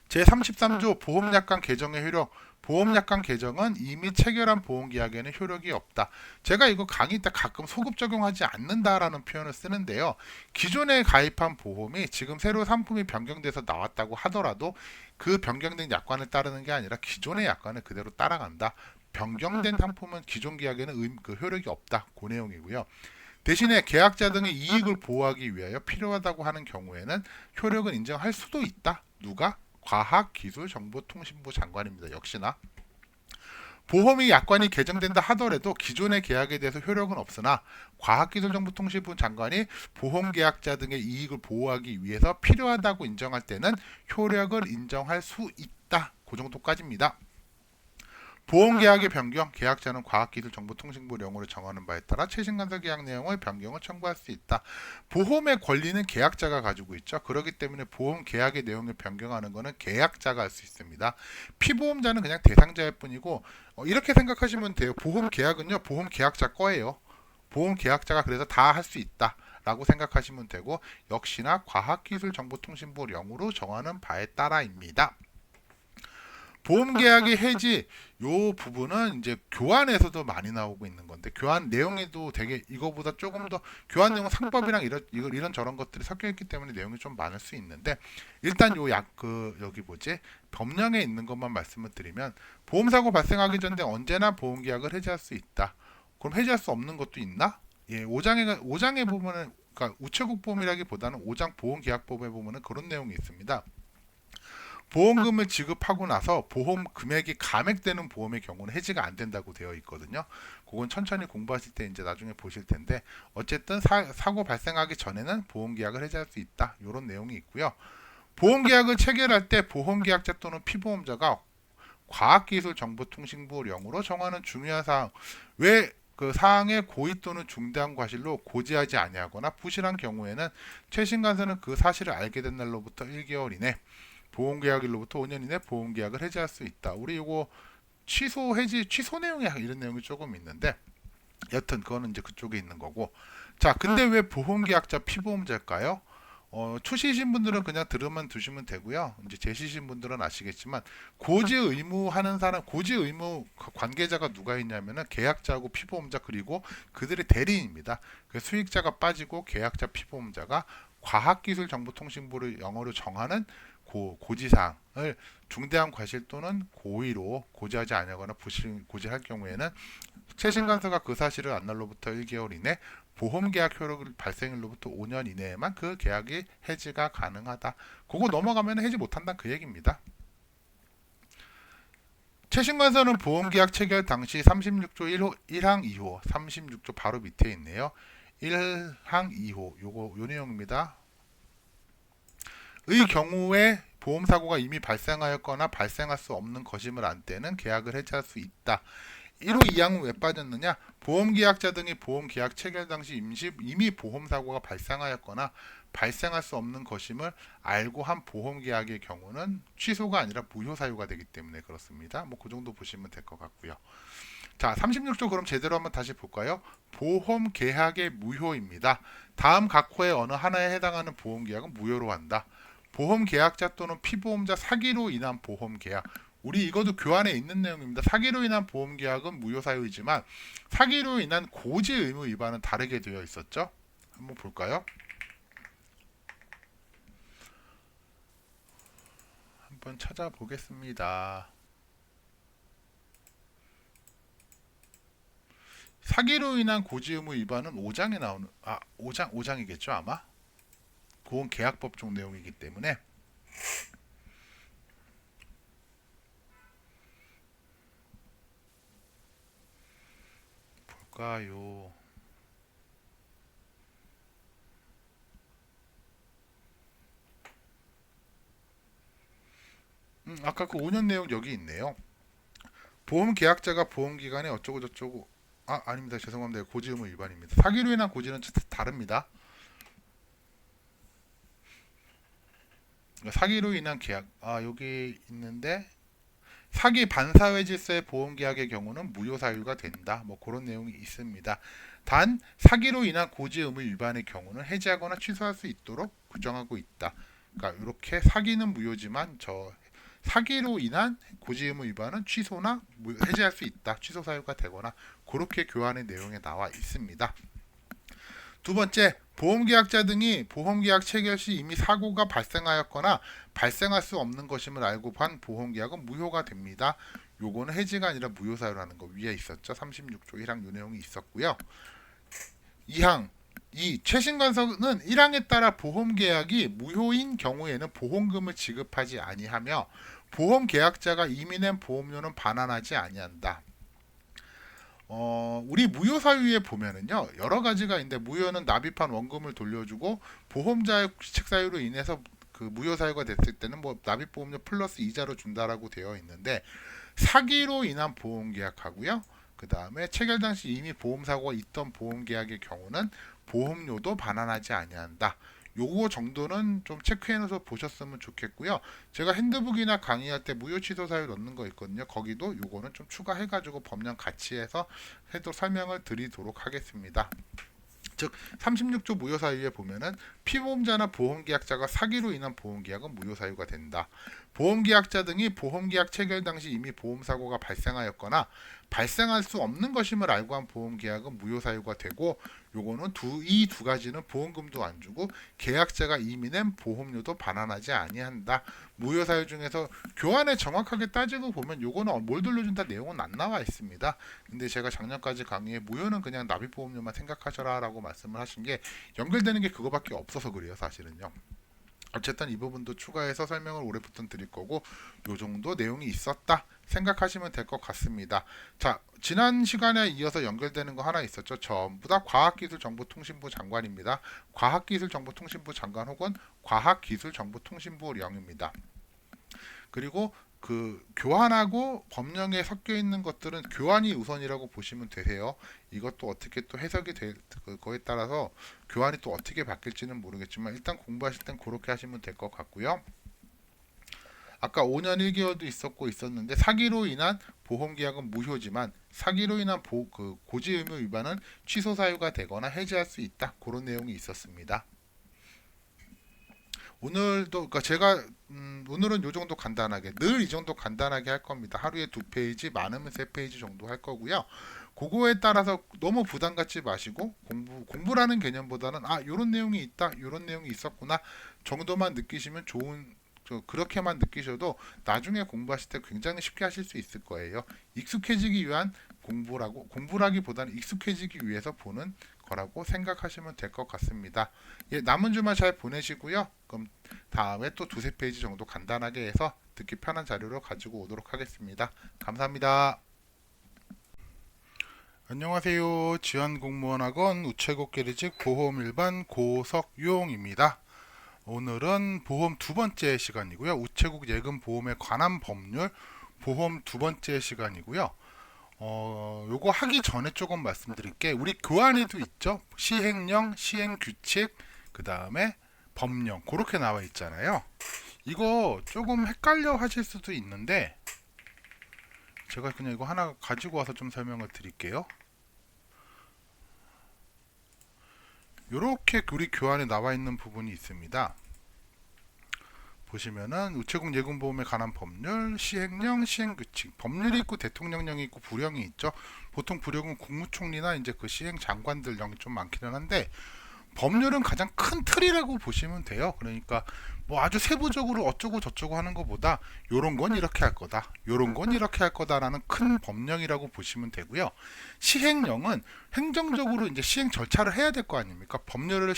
제33조 보험약관 개정의 효력 보험약관 개정은 이미 체결한 보험계약에는 효력이 없다. 제가 이거 강의 때 가끔 소급 적용하지 않는다라는 표현을 쓰는데요. 기존에 가입한 보험이 지금 새로 상품이 변경돼서 나왔다고 하더라도 그 변경된 약관을 따르는 게 아니라 기존의 약관을 그대로 따라간다. 변경된 상품은 기존 계약에는 그 효력이 없다. 그 내용이고요. 대신에 계약자 등의 이익을 보호하기 위하여 필요하다고 하는 경우에는 효력을 인정할 수도 있다. 누가? 과학기술정보통신부 장관입니다. 역시나 보험이 약관이 개정된다 하더라도 기존의 계약에 대해서 효력은 없으나 과학기술정보통신부 장관이 보험계약자 등의 이익을 보호하기 위해서 필요하다고 인정할 때는 효력을 인정할 수 있다. 그 정도까지입니다. 보험계약의 변경, 계약자는 과학기술정보통신부 령으로 정하는 바에 따라 최신간서 계약 내용의 변경을 청구할 수 있다. 보험의 권리는 계약자가 가지고 있죠. 그렇기 때문에 보험 계약의 내용을 변경하는 것은 계약자가 할 수 있습니다. 피보험자는 그냥 대상자일 뿐이고 이렇게 생각하시면 돼요. 보험 계약은요, 보험 계약자 거예요. 보험 계약자가 그래서 다 할 수 있다. 라고 생각하시면 되고 역시나 과학기술정보통신부 령으로 정하는 바에 따라입니다. 보험계약의 해지 요 부분은 이제 교환에서도 많이 나오고 있는 건데 교환 내용에도 되게 이거보다 조금 더 교환 내용 상법이랑 이런 저런 것들이 섞여 있기 때문에 내용이 좀 많을 수 있는데 일단 여기 뭐지 법령에 있는 것만 말씀을 드리면 보험사고 발생하기 전에 언제나 보험계약을 해지할 수 있다. 그럼 해지할 수 없는 것도 있나? 예, 5장에 보면은 그러니까 우체국 보험이라기보다는 5장 보험계약법에 보면은 그런 내용이 있습니다. 보험금을 지급하고 나서 보험 금액이 감액되는 보험의 경우는 해지가 안 된다고 되어 있거든요. 그건 천천히 공부하실 때 이제 나중에 보실 텐데 어쨌든 사고 발생하기 전에는 보험계약을 해지할 수 있다. 이런 내용이 있고요. 보험계약을 체결할 때 보험계약자 또는 피보험자가 과학기술정보통신부령으로 정하는 중요한 사항 왜 그 사항의 고의 또는 중대한 과실로 고지하지 아니하거나 부실한 경우에는 최신간서는 그 사실을 알게 된 날로부터 1개월 이내 보험계약일로부터 5년 이내 보험계약을 해지할 수 있다. 우리 이거 취소 해지 취소 내용이 이런 내용이 조금 있는데 여튼 그거는 이제 그쪽에 있는 거고. 자, 근데 왜 보험계약자 피보험자일까요? 초시신 분들은 그냥 들으면 두시면 되고요. 이제 제시신 분들은 아시겠지만 고지 의무 하는 사람, 고지 의무 관계자가 누가 있냐면은 계약자하고 피보험자 그리고 그들의 대리인입니다. 그 수익자가 빠지고 계약자 피보험자가 과학기술정보통신부를 영어로 정하는 고지사항을 중대한 과실 또는 고의로 고지하지 아니하거나 고지할 경우에는 최신간서가 그 사실을 안 날로부터 1개월 이내, 보험계약 효력 발생일로부터 5년 이내에만 그 계약이 해지가 가능하다. 그거 넘어가면 해지 못한다 그 얘기입니다. 최신간서는 보험계약 체결 당시 36조 1항 2호, 36조 바로 밑에 있네요. 1항 2호, 요 내용입니다. 의 경우에 보험사고가 이미 발생하였거나 발생할 수 없는 것임을 안 때는 계약을 해지할 수 있다. 1호 2항은 왜 빠졌느냐? 보험계약자 등이 보험계약 체결 당시 이미 보험사고가 발생하였거나 발생할 수 없는 것임을 알고 한 보험계약의 경우는 취소가 아니라 무효사유가 되기 때문에 그렇습니다. 뭐 그 정도 보시면 될 것 같고요. 자, 36조 그럼 제대로 한번 다시 볼까요? 보험계약의 무효입니다. 다음 각 호의 어느 하나에 해당하는 보험계약은 무효로 한다. 보험계약자 또는 피보험자 사기로 인한 보험계약. 우리 이것도 교환에 있는 내용입니다. 사기로 인한 보험계약은 무효사유이지만 사기로 인한 고지 의무 위반은 다르게 되어 있었죠. 한번 볼까요? 한번 찾아보겠습니다. 사기로 인한 고지 의무 위반은 5장에 나오는 5장이겠죠 아마. 그건 계약법적 내용이기 때문에 볼까요? 아까 그 5년 내용 여기 있네요. 보험 계약자가 보험 기간에 어쩌고 저쩌고 아닙니다. 죄송합니다. 고지 의무 위반입니다. 사기로 인한 고지는 다릅니다. 사기로 인한 계약 여기 있는데 사기 반사회 질서의 보험 계약의 경우는 무효 사유가 된다. 뭐 그런 내용이 있습니다. 단 사기로 인한 고지 의무 위반의 경우는 해지하거나 취소할 수 있도록 규정하고 있다. 그러니까 이렇게 사기는 무효지만 사기로 인한 고지 의무 위반은 취소나 해지할 수 있다. 취소 사유가 되거나 그렇게 교환의 내용에 나와 있습니다. 두 번째, 보험계약자 등이 보험계약 체결 시 이미 사고가 발생하였거나 발생할 수 없는 것임을 알고 한 보험계약은 무효가 됩니다. 요거는 해지가 아니라 무효사유라는 거 위에 있었죠. 36조 1항 요 내용이 있었고요. 2항 최신간서는 1항에 따라 보험계약이 무효인 경우에는 보험금을 지급하지 아니하며 보험계약자가 이미 낸 보험료는 반환하지 아니한다. 우리 무효 사유에 보면은요 여러 가지가 있는데 무효는 납입한 원금을 돌려주고 보험자의 귀책 사유로 인해서 그 무효 사유가 됐을 때는 뭐 납입 보험료 플러스 이자로 준다라고 되어 있는데 사기로 인한 보험 계약하고요. 그 다음에 체결 당시 이미 보험 사고가 있던 보험 계약의 경우는 보험료도 반환하지 아니한다. 요거 정도는 좀 체크해놔서 보셨으면 좋겠고요. 제가 핸드북이나 강의할 때 무효 취소 사유 넣는 거 있거든요. 거기도 요거는 좀 추가해가지고 법령 같이 해서 설명을 드리도록 하겠습니다. 즉 36조 무효사유에 보면은 피보험자나 보험계약자가 사기로 인한 보험계약은 무효사유가 된다. 보험계약자 등이 보험계약 체결 당시 이미 보험사고가 발생하였거나 발생할 수 없는 것임을 알고 한 보험계약은 무효사유가 되고 요거는 이 두 가지는 보험금도 안 주고 계약자가 이미 낸 보험료도 반환하지 아니한다. 무효사유 중에서 교환에 정확하게 따지고 보면 요거는 뭘 돌려준다 내용은 안 나와 있습니다. 근데 제가 작년까지 강의에 무효는 그냥 납입보험료만 생각하셔라 라고 말씀을 하신 게 연결되는 게 그거밖에 없어서 그래요 사실은요. 어쨌든 이 부분도 추가해서 설명을 올해부터 드릴 거고 요 정도 내용이 있었다 생각하시면 될 것 같습니다. 자, 지난 시간에 이어서 연결되는 거 하나 있었죠. 전부 다 과학기술정보통신부 장관입니다. 과학기술정보통신부 장관 혹은 과학기술정보통신부령입니다. 그리고 그 교환하고 법령에 섞여 있는 것들은 교환이 우선이라고 보시면 되세요. 이것도 어떻게 또 해석이 될 거에 따라서 교환이 또 어떻게 바뀔지는 모르겠지만 일단 공부하실 땐 그렇게 하시면 될 것 같고요. 아까 5년 1개월도 있었는데 사기로 인한 보험계약은 무효지만 사기로 인한 고지 의무 위반은 취소 사유가 되거나 해지할 수 있다. 그런 내용이 있었습니다. 오늘도 그러니까 제가 오늘은 요 정도 간단하게 늘 이 정도 간단하게 할 겁니다. 하루에 2페이지, 많으면 3페이지 정도 할 거고요. 그거에 따라서 너무 부담 갖지 마시고 공부라는 개념보다는 요런 내용이 있다, 요런 내용이 있었구나 정도만 느끼시면 그렇게만 느끼셔도 나중에 공부하실 때 굉장히 쉽게 하실 수 있을 거예요. 익숙해지기 위한 공부라기보다는 익숙해지기 위해서 보는 거라고 생각하시면 될 것 같습니다. 예, 남은 주말 잘 보내시고요. 그럼 다음에 또 두세 페이지 정도 간단하게 해서 듣기 편한 자료로 가지고 오도록 하겠습니다. 감사합니다. 안녕하세요. 지원공무원학원 우체국 계리직 보험 일반 고석용입니다. 오늘은 보험 두 번째 시간이고요. 우체국 예금 보험에 관한 법률 보험 두 번째 시간이고요. 요거 하기 전에 조금 말씀드릴게. 우리 교환에도 있죠. 시행령, 시행규칙, 그 다음에 법령 그렇게 나와 있잖아요. 이거 조금 헷갈려 하실 수도 있는데 제가 그냥 이거 하나 가지고 와서 좀 설명을 드릴게요. 요렇게 우리 교환에 나와 있는 부분이 있습니다. 보시면은 우체국 예금보험에 관한 법률, 시행령, 시행규칙, 법률이 있고 대통령령이 있고 부령이 있죠. 보통 부령은 국무총리나 이제 그 시행 장관들 령이 좀 많기는 한데 법률은 가장 큰 틀이라고 보시면 돼요. 그러니까 뭐 아주 세부적으로 어쩌고 저쩌고 하는 것보다 요런 건 이렇게 할 거다, 요런 건 이렇게 할 거다라는 큰 법령이라고 보시면 되고요. 시행령은 행정적으로 이제 시행 절차를 해야 될 거 아닙니까? 법률을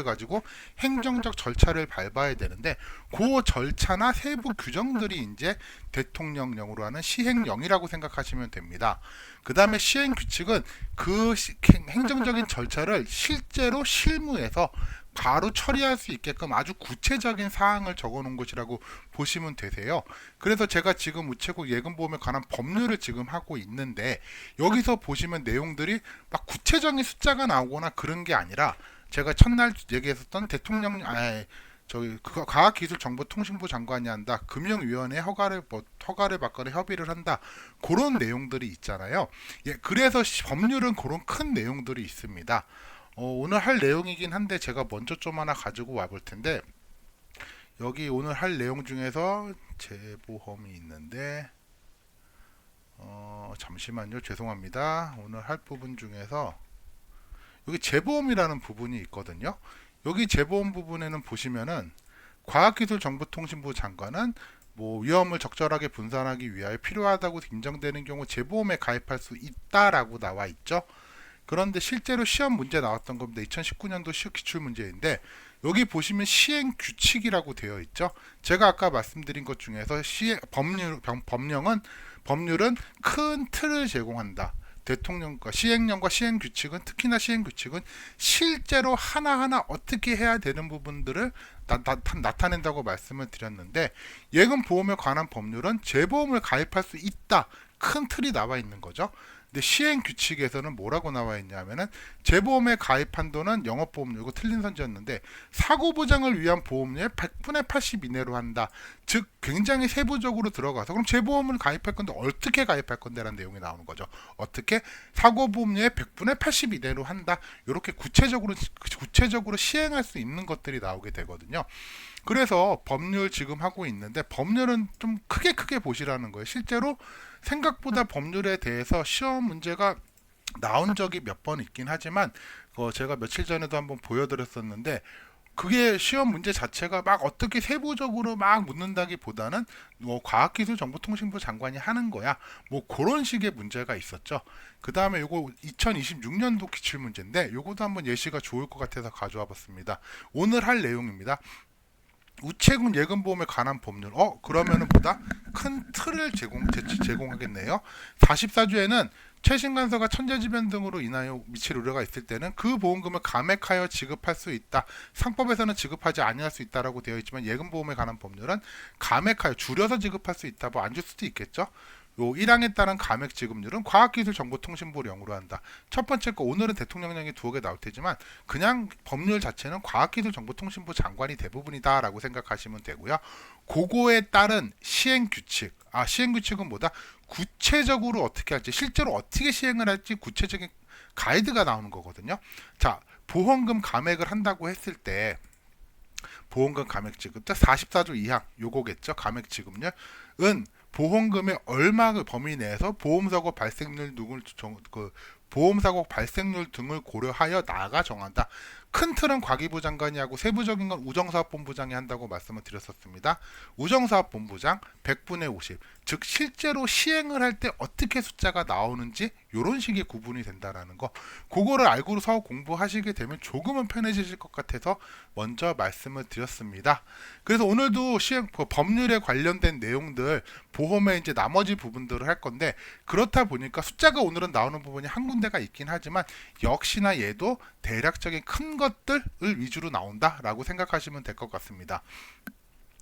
가지고 행정적 절차를 밟아야 되는데 그 절차나 세부 규정들이 이제 대통령령으로 하는 시행령이라고 생각하시면 됩니다. 그 다음에 시행규칙은 그 행정적인 절차를 실제로 실무에서 바로 처리할 수 있게끔 아주 구체적인 사항을 적어놓은 것이라고 보시면 되세요. 그래서 제가 지금 우체국 예금보험에 관한 법률을 지금 하고 있는데 여기서 보시면 내용들이 막 구체적인 숫자가 나오거나 그런 게 아니라 제가 첫날 얘기했었던 과학기술정보통신부 장관이 한다, 금융위원회 허가를 받거나 협의를 한다, 그런 내용들이 있잖아요. 예, 그래서 법률은 그런 큰 내용들이 있습니다. 오늘 할 내용이긴 한데 제가 먼저 좀 하나 가지고 와볼 텐데 여기 오늘 할 내용 중에서 재보험이 있는데 잠시만요, 죄송합니다. 오늘 할 부분 중에서 여기 재보험이라는 부분이 있거든요. 여기 재보험 부분에는 보시면은 과학기술정보통신부 장관은 뭐 위험을 적절하게 분산하기 위하여 필요하다고 인정되는 경우 재보험에 가입할 수 있다라고 나와 있죠. 그런데 실제로 시험 문제 나왔던 겁니다. 2019년도 시험 기출 문제인데 여기 보시면 시행 규칙이라고 되어 있죠. 제가 아까 말씀드린 것 중에서 법률은 큰 틀을 제공한다. 대통령과 시행령과 시행규칙은, 특히나 시행규칙은 실제로 하나하나 어떻게 해야 되는 부분들을 나타낸다고 말씀을 드렸는데 예금보험에 관한 법률은 재보험을 가입할 수 있다, 큰 틀이 나와 있는 거죠. 근데 시행규칙에서는 뭐라고 나와 있냐면은 재보험에 가입한 돈은 영업보험료, 이거 틀린 선지였는데 사고보장을 위한 보험료의 100분의 80 이내로 한다. 즉 굉장히 세부적으로 들어가서 그럼 재보험을 가입할 건데 어떻게 가입할 건데 라는 내용이 나오는 거죠. 어떻게? 사고보험료의 100분의 80 이내로 한다. 이렇게 구체적으로 시행할 수 있는 것들이 나오게 되거든요. 그래서 법률 지금 하고 있는데 법률은 좀 크게 보시라는 거예요. 실제로 생각보다 법률에 대해서 시험 문제가 나온 적이 몇 번 있긴 하지만 제가 며칠 전에도 한번 보여드렸었는데 그게 시험 문제 자체가 막 어떻게 세부적으로 막 묻는다기보다는 뭐 과학기술정보통신부 장관이 하는 거야, 뭐 그런 식의 문제가 있었죠. 그 다음에 요거 2026년도 기출 문제인데 요것도 한번 예시가 좋을 것 같아서 가져와 봤습니다. 오늘 할 내용입니다. 우체국 예금보험에 관한 법률. 그러면은 보다 큰 틀을 제공하겠네요. 44조에는 최신 간서가 천재지변 등으로 인하여 미칠 우려가 있을 때는 그 보험금을 감액하여 지급할 수 있다. 상법에서는 지급하지 아니할 수 있다라고 되어 있지만 예금보험에 관한 법률은 감액하여 줄여서 지급할 수 있다. 뭐 안 줄 수도 있겠죠. 요 1항에 따른 감액 지급률은 과학기술정보통신부령으로 한다. 첫 번째 거 오늘은 대통령령이 두어 개 나올 테지만 그냥 법률 자체는 과학기술정보통신부 장관이 대부분이다라고 생각하시면 되고요. 그거에 따른 시행규칙. 시행규칙은 뭐다? 구체적으로 어떻게 할지, 실제로 어떻게 시행을 할지 구체적인 가이드가 나오는 거거든요. 자, 보험금 감액을 한다고 했을 때 보험금 감액 지급, 44조 2항 요거겠죠. 감액 지급률은 보험금의 얼마의 범위 내에서 보험사고 발생률 등을 고려하여 나아가 정한다. 큰 틀은 과기부 장관이 하고 세부적인 건 우정사업본부장이 한다고 말씀을 드렸었습니다. 우정사업본부장 100분의 50, 즉 실제로 시행을 할 때 어떻게 숫자가 나오는지 이런 식의 구분이 된다라는 거, 그거를 알고서 공부하시게 되면 조금은 편해지실 것 같아서 먼저 말씀을 드렸습니다. 그래서 오늘도 법률에 관련된 내용들, 보험의 이제 나머지 부분들을 할 건데, 그렇다 보니까 숫자가 오늘은 나오는 부분이 한 군데가 있긴 하지만 역시나 얘도 대략적인 큰 것들을 위주로 나온다라고 생각하시면 될 것 같습니다.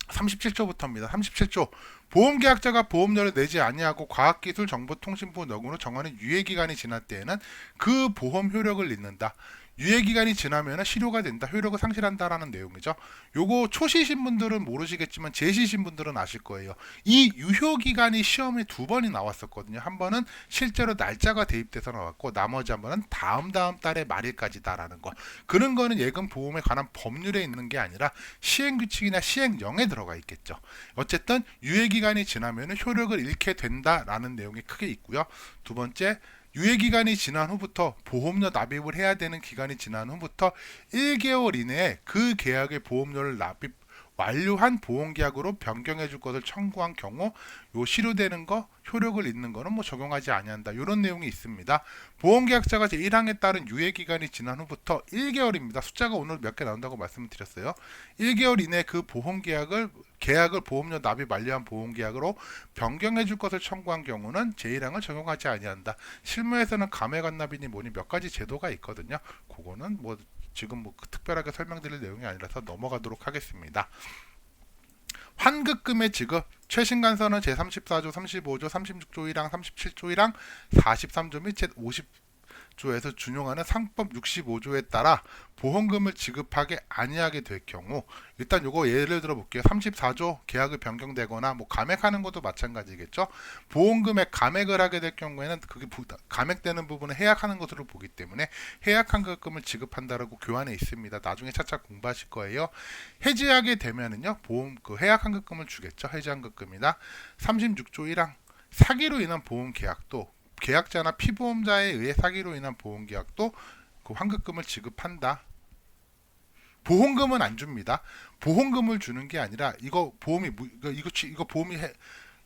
37조부터입니다. 37조. 보험계약자가 보험료를 내지 아니하고 과학기술정보통신부 령으로 정하는 유예기간이 지날 때에는 그 보험 효력을 잃는다. 유예기간이 지나면 실효가 된다, 효력을 상실한다라는 내용이죠. 요거 초시신 분들은 모르시겠지만 제시신 분들은 아실 거예요. 이 유효기간이 시험에 2번이 나왔었거든요. 한 번은 실제로 날짜가 대입돼서 나왔고, 나머지 한 번은 다음 달의 말일까지다라는 거. 그런 거는 예금 보험에 관한 법률에 있는 게 아니라 시행규칙이나 시행령에 들어가 있겠죠. 어쨌든 유예기간이 지나면 효력을 잃게 된다라는 내용이 크게 있고요. 두 번째, 유예기간이 지난 후부터 보험료 납입을 해야 되는 기간이 지난 후부터 1개월 이내에 그 계약의 보험료를 납입 완료한 보험계약으로 변경해 줄 것을 청구한 경우 요 실효되는 거, 효력을 잃는 거는 뭐 적용하지 아니한다, 이런 내용이 있습니다. 보험계약자가 제1항에 따른 유예기간이 지난 후부터 1개월입니다. 숫자가 오늘 몇 개 나온다고 말씀을 드렸어요. 1개월 이내에 그 계약을 보험료 납입 완료한 보험계약으로 변경해 줄 것을 청구한 경우는 제1항을 적용하지 아니한다. 실무에서는 감액완납이니 뭐니 몇 가지 제도가 있거든요. 그거는 뭐 지금 특별하게 설명드릴 내용이 아니라서 넘어가도록 하겠습니다. 환급금의 지급, 최신간서는 제34조, 35조, 36조 1항, 37조 1항, 43조 및 제50조에서 준용하는 상법 65조에 따라 보험금을 지급하게 아니하게 될 경우, 일단 요거 예를 들어 볼게요. 34조 계약을 변경되거나 뭐 감액하는 것도 마찬가지겠죠. 보험금에 감액을 하게 될 경우에는 그게 감액되는 부분을 해약하는 것으로 보기 때문에 해약환급금을 지급한다라고 교환에 있습니다. 나중에 차차 공부하실 거예요. 해지하게 되면은요, 보험 해약환급금을 주겠죠. 해지환급금이나 36조 1항 사기로 인한 보험 계약도, 계약자나 피보험자에 의해 사기로 인한 보험 계약도 그 환급금을 지급한다. 보험금은 안 줍니다. 보험금을 주는 게 아니라 이거 보험이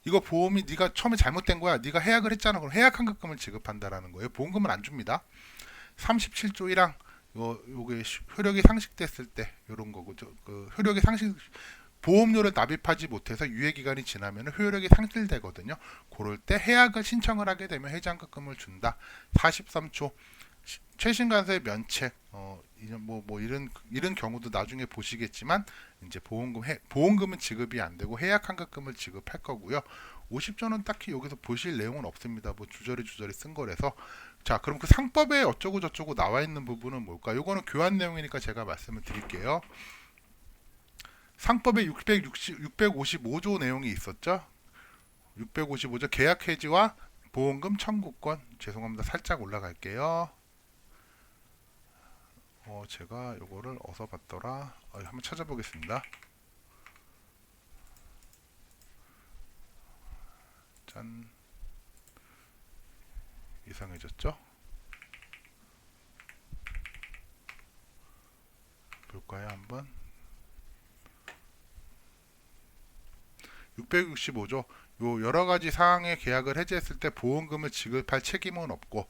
네가 처음에 잘못된 거야, 네가 해약을 했잖아, 그럼 해약 환급금을 지급한다라는 거예요. 보험금은 안 줍니다. 37조 1항 요게 효력이 상실됐을 때 이런 거고, 보험료를 납입하지 못해서 유예기간이 지나면 효력이 상실되거든요. 그럴 때 해약을 신청을 하게 되면 해지환급금을 준다. 43조 최신간서의 면책, 이런 경우도 나중에 보시겠지만 이제 보험금은 지급이 안 되고 해약환급금을 지급할 거고요. 50조는 딱히 여기서 보실 내용은 없습니다. 뭐 주저리 쓴 거라서. 자, 그럼 그 상법에 어쩌고 저쩌고 나와 있는 부분은 뭘까? 요거는 교환 내용이니까 제가 말씀을 드릴게요. 상법에 655조 내용이 있었죠. 655조 계약 해지와 보험금 청구권. 죄송합니다. 살짝 올라갈게요. 제가 요거를 어디서 봤더라. 한번 찾아보겠습니다. 짠. 이상해졌죠? 볼까요, 한번? 665조 요 여러 가지 사항의 계약을 해지했을 때 보험금을 지급할 책임은 없고,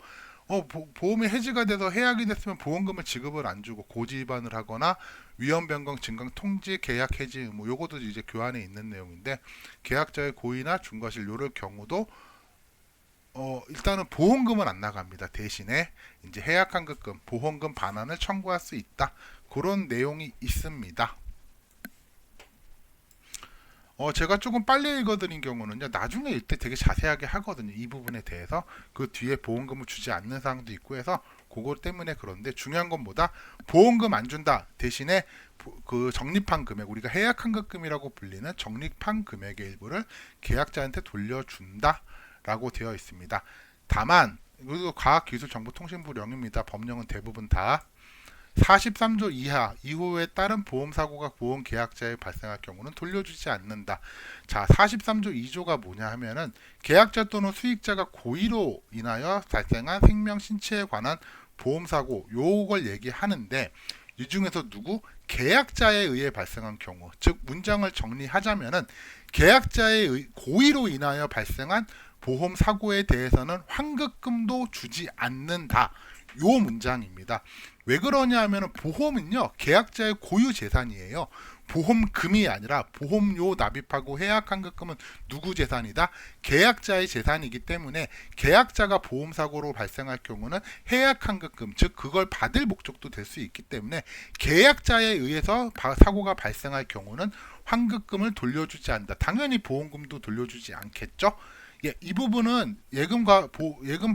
보험이 해지가 돼서 해약이 됐으면 보험금을 지급을 안 주고 고지 위반을 하거나 위험 변경 증강 통지 계약 해지 의무, 요것도 이제 교환에 있는 내용인데, 계약자의 고의나 중과실 요럴 경우도 일단은 보험금은 안 나갑니다. 대신에 이제 해약환급금, 보험금 반환을 청구할 수 있다. 그런 내용이 있습니다. 제가 조금 빨리 읽어드린 경우는요, 나중에 읽을 때 되게 자세하게 하거든요. 이 부분에 대해서. 그 뒤에 보험금을 주지 않는 사항도 있고 해서 그거 때문에. 그런데 중요한 건 뭐다? 보험금 안 준다. 대신에 그 적립한 금액, 우리가 해약환급금이라고 불리는 적립한 금액의 일부를 계약자한테 돌려준다 라고 되어 있습니다. 다만 이거 과학기술정보통신부령입니다. 법령은 대부분 다 43조 이하 이후에 따른 보험사고가 보험계약자에 발생할 경우는 돌려주지 않는다. 자, 43조 2조가 뭐냐 하면은 계약자 또는 수익자가 고의로 인하여 발생한 생명 신체에 관한 보험사고 요걸 얘기하는데, 이 중에서 누구? 계약자에 의해 발생한 경우, 즉 문장을 정리하자면은 계약자의 고의로 인하여 발생한 보험 사고에 대해서는 환급금도 주지 않는다. 요 문장입니다. 왜 그러냐 하면 보험은요, 계약자의 고유 재산이에요. 보험금이 아니라 보험료 납입하고 해약 환급금은 누구 재산이다? 계약자의 재산이기 때문에 계약자가 보험사고로 발생할 경우는 해약 환급금, 즉 그걸 받을 목적도 될 수 있기 때문에 계약자에 의해서 사고가 발생할 경우는 환급금을 돌려주지 않는다. 당연히 보험금도 돌려주지 않겠죠? 예, 이 부분은 예금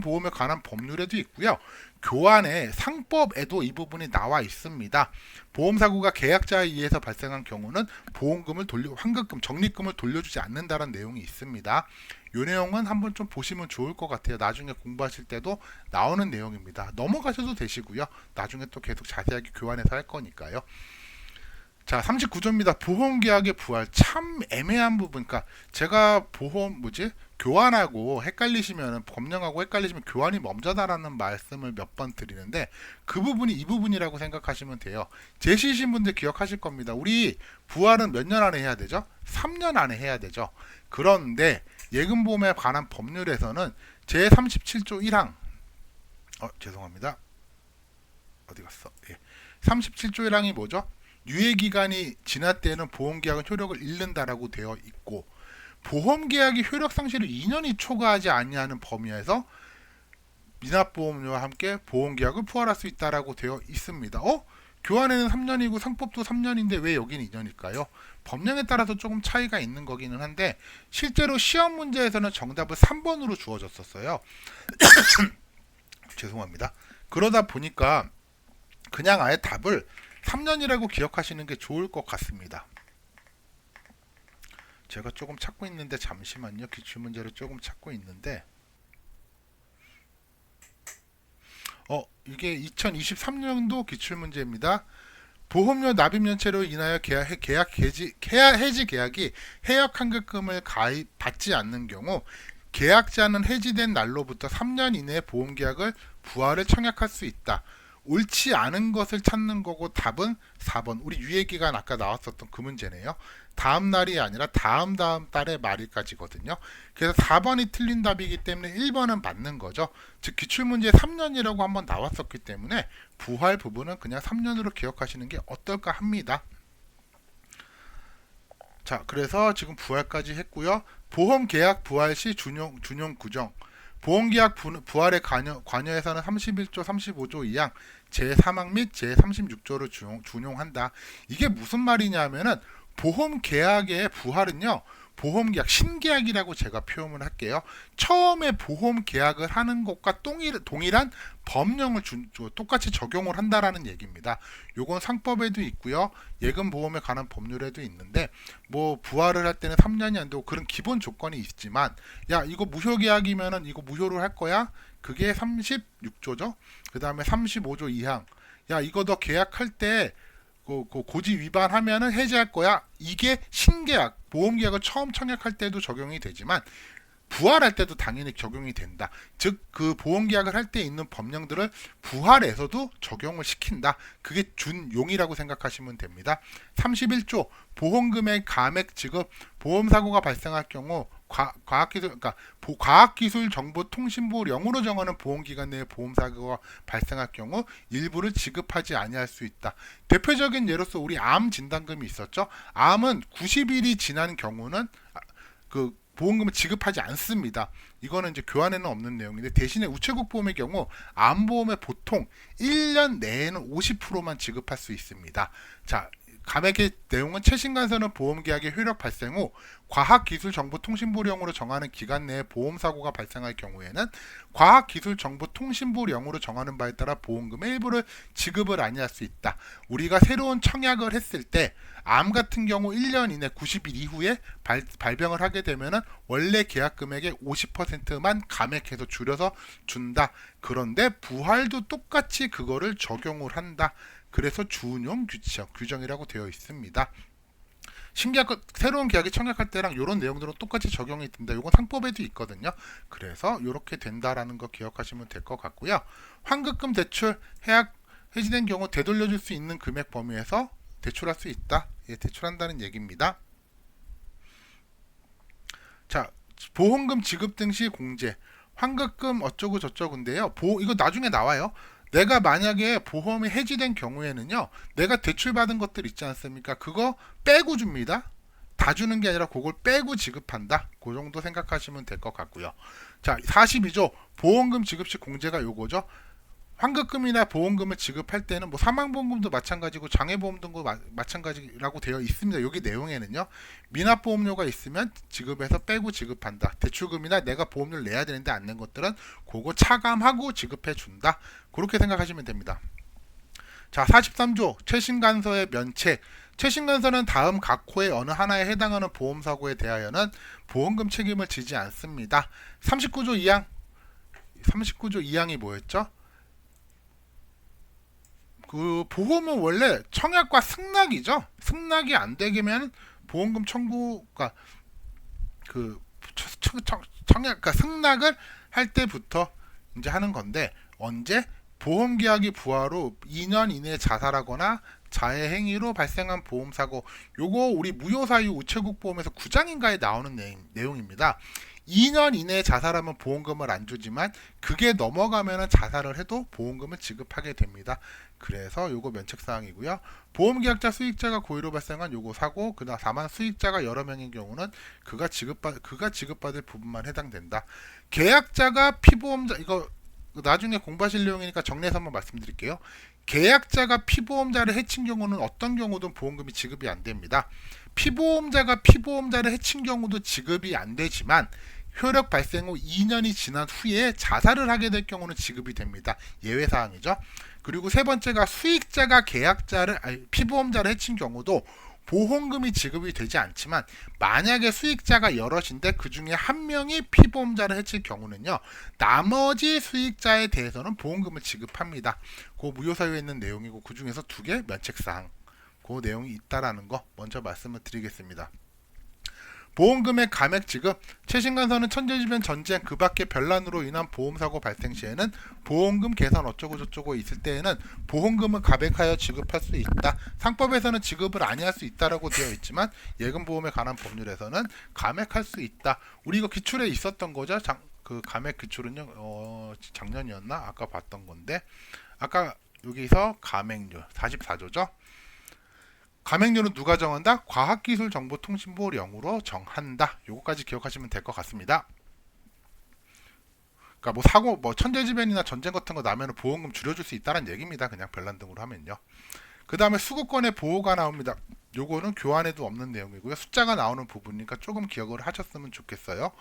보험에 관한 법률에도 있고요. 교환의 상법에도 이 부분이 나와 있습니다. 보험 사고가 계약자에 의해서 발생한 경우는 보험금을 환급금, 적립금을 돌려주지 않는다는 내용이 있습니다. 이 내용은 한번 좀 보시면 좋을 것 같아요. 나중에 공부하실 때도 나오는 내용입니다. 넘어가셔도 되시고요. 나중에 또 계속 자세하게 교환해서 할 거니까요. 자, 39조입니다. 보험계약의 부활. 참 애매한 부분. 그러니까 제가 교환하고 헷갈리시면, 법령하고 헷갈리시면 교환이 먼저다라는 말씀을 몇 번 드리는데, 그 부분이 이 부분이라고 생각하시면 돼요. 제시이신 분들 기억하실 겁니다. 우리 부활은 몇 년 안에 해야 되죠? 3년 안에 해야 되죠. 그런데 예금보험에 관한 법률에서는 제37조 1항, 죄송합니다. 어디 갔어? 예. 37조 1항이 뭐죠? 유예기간이 지날 때는 보험계약은 효력을 잃는다라고 되어 있고, 보험계약이 효력 상실을 2년이 초과하지 아니하는 범위에서 미납보험료와 함께 보험계약을 부활할 수 있다라고 되어 있습니다. 교환에는 3년이고 상법도 3년인데 왜 여기는 2년일까요? 법령에 따라서 조금 차이가 있는 거기는 한데, 실제로 시험 문제에서는 정답을 3번으로 주어졌었어요. 죄송합니다. 그러다 보니까 그냥 아예 답을 3년이라고 기억하시는 게 좋을 것 같습니다. 제가 조금 찾고 있는데, 잠시만요. 기출문제를 조금 찾고 있는데, 이게 2023년도 기출문제입니다. 보험료 납입 연체로 인하여 해지 계약이 해약 환급금을 받지 않는 경우, 계약자는 해지된 날로부터 3년 이내에 보험계약을 부활을 청약할 수 있다. 옳지 않은 것을 찾는 거고, 답은 4번. 우리 유예기간 아까 나왔었던 그 문제네요. 다음 날이 아니라 다음 달의 말일까지거든요. 그래서 4번이 틀린 답이기 때문에 1번은 맞는 거죠. 즉 기출문제에 3년이라고 한번 나왔었기 때문에 부활 부분은 그냥 3년으로 기억하시는 게 어떨까 합니다. 자, 그래서 지금 부활까지 했고요. 보험계약 부활 시 준용 규정. 보험계약 부활에 관여해서는 31조 35조 2항 제3항 및 제36조를 준용한다. 이게 무슨 말이냐면은, 보험계약의 부활은요, 보험계약 신계약이라고 제가 표현을 할게요. 처음에 보험계약을 하는 것과 동일한 법령을 똑같이 적용을 한다라는 얘기입니다. 요건 상법에도 있고요, 예금보험에 관한 법률에도 있는데, 부활을 할 때는 3년이 안 되고 그런 기본 조건이 있지만, 야 이거 무효계약이면은 이거 무효로 할 거야? 그게 36조죠. 그 다음에 35조 2항, 야 이거 너 계약할 때 고지 위반하면은 해지할 거야. 이게 신계약, 보험계약을 처음 청약할 때도 적용이 되지만 부활할 때도 당연히 적용이 된다. 즉 그 보험계약을 할 때 있는 법령들을 부활에서도 적용을 시킨다. 그게 준용이라고 생각하시면 됩니다. 31조 보험금의 감액 지급. 보험사고가 발생할 경우 과학기술정보통신부령으로 정하는 보험기간 내에 보험사고가 발생할 경우 일부를 지급하지 아니할 수 있다. 대표적인 예로서 우리 암 진단금이 있었죠. 암은 90일이 지난 경우는 그 보험금을 지급하지 않습니다. 이거는 이제 교환에는 없는 내용인데, 대신에 우체국 보험의 경우 암보험에 보통 1년 내에는 50%만 지급할 수 있습니다. 자, 감액의 내용은 최신간서는 보험계약의 효력 발생 후 과학기술정보통신부령으로 정하는 기간 내에 보험사고가 발생할 경우에는 과학기술정보통신부령으로 정하는 바에 따라 보험금의 일부를 지급을 아니할 수 있다. 우리가 새로운 청약을 했을 때 암 같은 경우 1년 이내 90일 이후에 발병을 하게 되면은 원래 계약 금액의 50%만 감액해서 줄여서 준다. 그런데 부활도 똑같이 그거를 적용을 한다. 그래서 준용 규정이라고 되어 있습니다. 새로운 계약이 청약할 때랑 이런 내용들은 똑같이 적용이 된다. 이건 상법에도 있거든요. 그래서 이렇게 된다라는 거 기억하시면 될 것 같고요. 환급금 대출 해약 해지된 경우 되돌려줄 수 있는 금액 범위에서 대출할 수 있다. 예, 대출한다는 얘기입니다. 자, 보험금 지급 등 시 공제, 환급금 어쩌고 저쩌고인데요. 이거 나중에 나와요. 내가 만약에 보험이 해지된 경우에는요, 내가 대출받은 것들 있지 않습니까? 그거 빼고 줍니다. 다 주는 게 아니라 그걸 빼고 지급한다. 그 정도 생각하시면 될 것 같고요. 자, 42조 보험금 지급 시 공제가 요거죠. 환급금이나 보험금을 지급할 때는 뭐 사망보험금도 마찬가지고 장애보험도 마찬가지라고 되어 있습니다. 여기 내용에는요. 미납보험료가 있으면 지급해서 빼고 지급한다. 대출금이나 내가 보험료를 내야 되는데 안 낸 것들은 그거 차감하고 지급해 준다. 그렇게 생각하시면 됩니다. 자, 43조 최신간서의 면책. 최신간서는 다음 각 호의 어느 하나에 해당하는 보험사고에 대하여는 보험금 책임을 지지 않습니다. 39조 2항이 뭐였죠? 그 보험은 원래 청약과 승낙이죠. 승낙이 안 되면 보험금 청구가 그 청약 승낙을 할 때부터 이제 하는 건데 언제 보험계약이 부하로 2년 이내에 자살하거나 자해 행위로 발생한 보험사고 요거 우리 무효사유 우체국 보험에서 9장인가에 나오는 내용입니다. 2년 이내에 자살하면 보험금을 안 주지만 그게 넘어가면 자살을 해도 보험금을 지급하게 됩니다. 그래서 요거 면책사항이고요. 보험계약자 수익자가 고의로 발생한 요거 사고 다만 수익자가 여러 명인 경우는 그가 지급받을 부분만 해당된다. 계약자가 피보험자 이거 나중에 공부하실 내용이니까 정리해서 한번 말씀드릴게요. 계약자가 피보험자를 해친 경우는 어떤 경우든 보험금이 지급이 안 됩니다. 피보험자가 피보험자를 해친 경우도 지급이 안 되지만 효력 발생 후 2년이 지난 후에 자살을 하게 될 경우는 지급이 됩니다. 예외사항이죠. 그리고 세 번째가 수익자가 피보험자를 해친 경우도 보험금이 지급이 되지 않지만 만약에 수익자가 여럿인데 그 중에 한 명이 피보험자를 해칠 경우는요, 나머지 수익자에 대해서는 보험금을 지급합니다. 그 무효사유에 있는 내용이고 그 중에서 2개 면책사항 그 내용이 있다라는 거 먼저 말씀을 드리겠습니다. 보험금의 감액 지급, 최신간서는 천재지변 전쟁 그 밖의 별난으로 인한 보험사고 발생 시에는 보험금 계산 어쩌고 저쩌고 있을 때에는 보험금을 감액하여 지급할 수 있다. 상법에서는 지급을 아니할 수 있다라고 되어 있지만 예금보험에 관한 법률에서는 감액할 수 있다. 우리 이거 기출에 있었던 거죠. 그 감액 기출은요, 작년이었나? 아까 봤던 건데 아까 여기서 감액률 44조죠. 감액률은 누가 정한다? 과학기술정보통신부령으로 정한다. 요거까지 기억하시면 될 것 같습니다. 그러니까 뭐 사고, 천재지변이나 전쟁 같은 거 나면 보험금 줄여줄 수 있다는 얘기입니다. 그냥 별난 등으로 하면요. 그 다음에 수급권의 보호가 나옵니다. 요거는 교환에도 없는 내용이고요. 숫자가 나오는 부분이니까 조금 기억을 하셨으면 좋겠어요.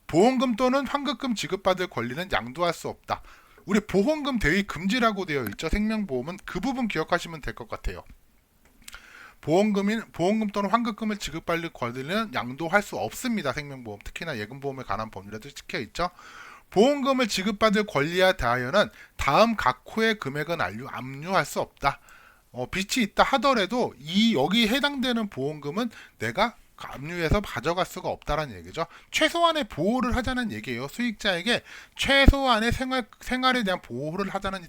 보험금 또는 환급금 지급받을 권리는 양도할 수 없다. 우리 보험금 대위 금지라고 되어 있죠. 생명보험은 그 부분 기억하시면 될 것 같아요. 보험금 또는 환급금을 지급받을 권리는 양도할 수 없습니다. 생명보험, 특히나 예금보험에 관한 법률에도 찍혀있죠. 보험금을 지급받을 권리에 대하여는 다음 각 호의 금액은 압류할 수 없다. 빚이 있다 하더라도 여기 해당되는 보험금은 내가 압류해서 가져갈 수가 없다는 얘기죠. 최소한의 보호를 하자는 얘기예요. 수익자에게 최소한의 생활에 대한 보호를 하자는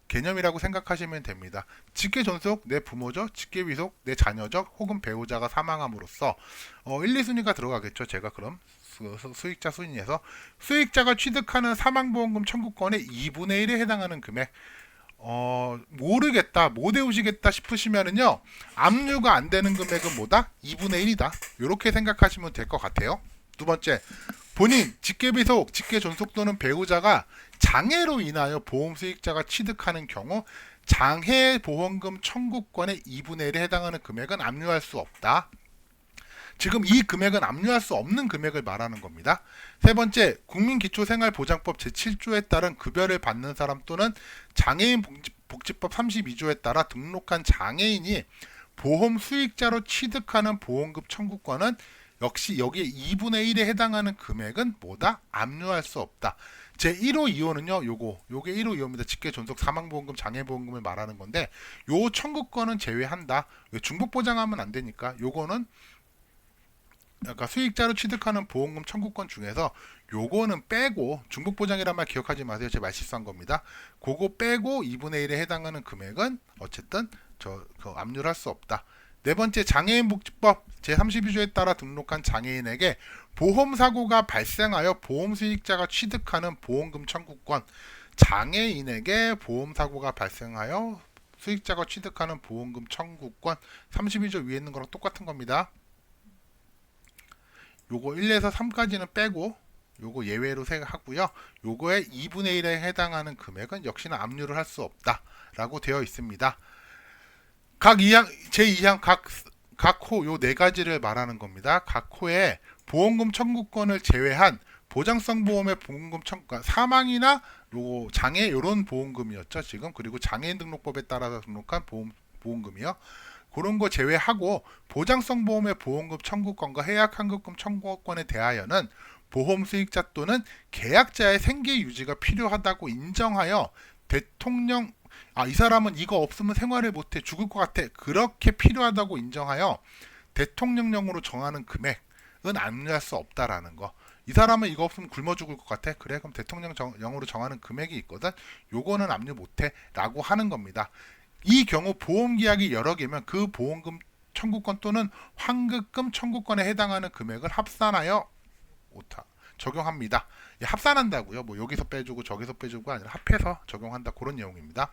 개념이라고 생각하시면 됩니다. 직계존속 내 부모죠. 직계위속 내 자녀죠. 혹은 배우자가 사망함으로써 1, 2순위가 들어가겠죠. 제가 그럼 수익자 순위에서 수익자가 취득하는 사망보험금 청구권의 2분의 1에 해당하는 금액 모르겠다, 못 외우시겠다 싶으시면은요, 압류가 안 되는 금액은 뭐다? 2분의 1이다. 이렇게 생각하시면 될 것 같아요. 두 번째, 본인, 직계비속, 직계존속 또는 배우자가 장애로 인하여 보험 수익자가 취득하는 경우 장애 보험금 청구권의 2분의 1에 해당하는 금액은 압류할 수 없다. 지금 이 금액은 압류할 수 없는 금액을 말하는 겁니다. 세 번째, 국민기초생활보장법 제7조에 따른 급여를 받는 사람 또는 장애인 복지법 32조에 따라 등록한 장애인이 보험 수익자로 취득하는 보험금 청구권은 역시 여기에 2분의 1에 해당하는 금액은 뭐다? 압류할 수 없다. 제 1호 2호는요, 요게 1호 2호입니다. 직계 존속 사망보험금, 장애보험금을 말하는 건데, 요 청구권은 제외한다. 왜 중복보장하면 안 되니까. 요거는 그러니까 수익자로 취득하는 보험금 청구권 중에서 요거는 빼고, 중복보장이란 말 기억하지 마세요. 제 말 실수한 겁니다. 그거 빼고 2분의 1에 해당하는 금액은 어쨌든 압류를 할 수 없다. 네 번째, 장애인복지법 제32조에 따라 등록한 장애인에게 보험사고가 발생하여 보험수익자가 취득하는 보험금 청구권, 장애인에게 보험사고가 발생하여 수익자가 취득하는 보험금 청구권, 32조 위에 있는 거랑 똑같은 겁니다. 요거 1에서 3까지는 빼고 요거 예외로 생각하고요. 요거의 2분의 1에 해당하는 금액은 역시나 압류를 할 수 없다 라고 되어 있습니다. 각 2항, 제2항 각 호 요 네 가지를 말하는 겁니다. 각 호에 보험금 청구권을 제외한 보장성 보험의 보험금 청구권, 사망이나 요 장애 요런 보험금이었죠 지금. 그리고 장애인 등록법에 따라서 등록한 보험금이요. 그런 거 제외하고 보장성 보험의 보험금 청구권과 해약 환급금 청구권에 대하여는 보험 수익자 또는 계약자의 생계 유지가 필요하다고 인정하여 대통령, 이 사람은 이거 없으면 생활을 못해 죽을 것 같아, 그렇게 필요하다고 인정하여 대통령령으로 정하는 금액은 압류할 수 없다라는 거. 이 사람은 이거 없으면 굶어 죽을 것 같아, 그래 그럼 대통령령으로 정하는 금액이 있거든, 요거는 압류 못해 라고 하는 겁니다. 이 경우 보험계약이 여러 개면 그 보험금 청구권 또는 환급금 청구권에 해당하는 금액을 합산하여 적용합니다. 합산한다고요. 뭐 여기서 빼주고 저기서 빼주고 아니라 합해서 적용한다, 그런 내용입니다.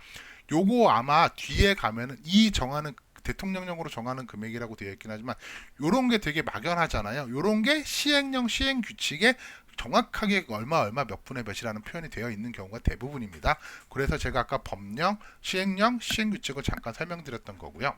요거 아마 뒤에 가면은 이 정하는 대통령령으로 정하는 금액이라고 되어 있긴 하지만 요런 게 되게 막연하잖아요. 요런 게 시행령 시행 규칙에 정확하게 얼마 몇 분의 몇이라는 표현이 되어 있는 경우가 대부분입니다. 그래서 제가 아까 법령, 시행령, 시행규칙을 잠깐 설명드렸던 거고요.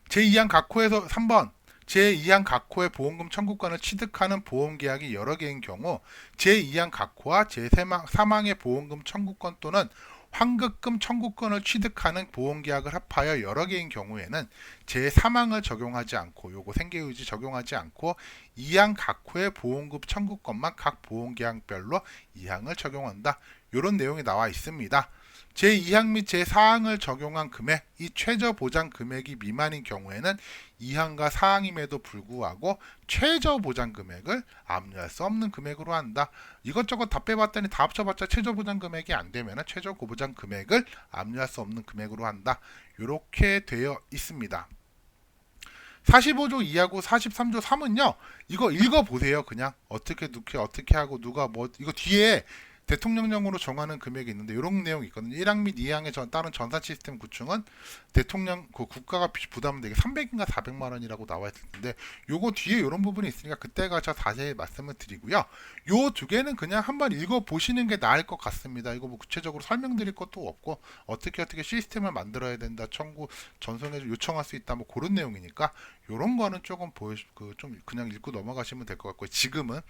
제2항 각호에서 3번 제2항 각호의 보험금 청구권을 취득하는 보험계약이 여러 개인 경우 제2항 각호와 제3항의 보험금 청구권 또는 환급금 청구권을 취득하는 보험계약을 합하여 여러 개인 경우에는 제3항을 적용하지 않고 요거 생계유지 적용하지 않고 2항 각호의 보험금 청구권만 각 보험계약별로 2항을 적용한다. 이런 내용이 나와 있습니다. 제2항 및 제4항을 적용한 금액, 이 최저 보장 금액이 미만인 경우에는 2항과 4항임에도 불구하고 최저 보장 금액을 압류할 수 없는 금액으로 한다. 이것저것 다 빼봤더니 다 합쳐봤자 최저 보장 금액이 안 되면 최저 보장 금액을 압류할 수 없는 금액으로 한다. 이렇게 되어 있습니다. 45조 2하고 43조 3은요. 이거 읽어보세요. 그냥 어떻게 하고 누가 뭐 이거 뒤에 대통령령으로 정하는 금액이 있는데 이런 내용이 있거든요. 1항 및 2항에 따른 전산 시스템 구축은 대통령 국가가 부담되게 300인가 400만 원이라고 나와 있을 텐데 요거 뒤에 이런 부분이 있으니까 그때가 저 자세히 말씀을 드리고요. 요 두 개는 그냥 한번 읽어 보시는 게 나을 것 같습니다. 이거 뭐 구체적으로 설명드릴 것도 없고 어떻게 시스템을 만들어야 된다, 전송해 요청할 수 있다, 뭐 그런 내용이니까 요런 거는 조금 좀 그냥 읽고 넘어가시면 될 것 같고요. 지금은.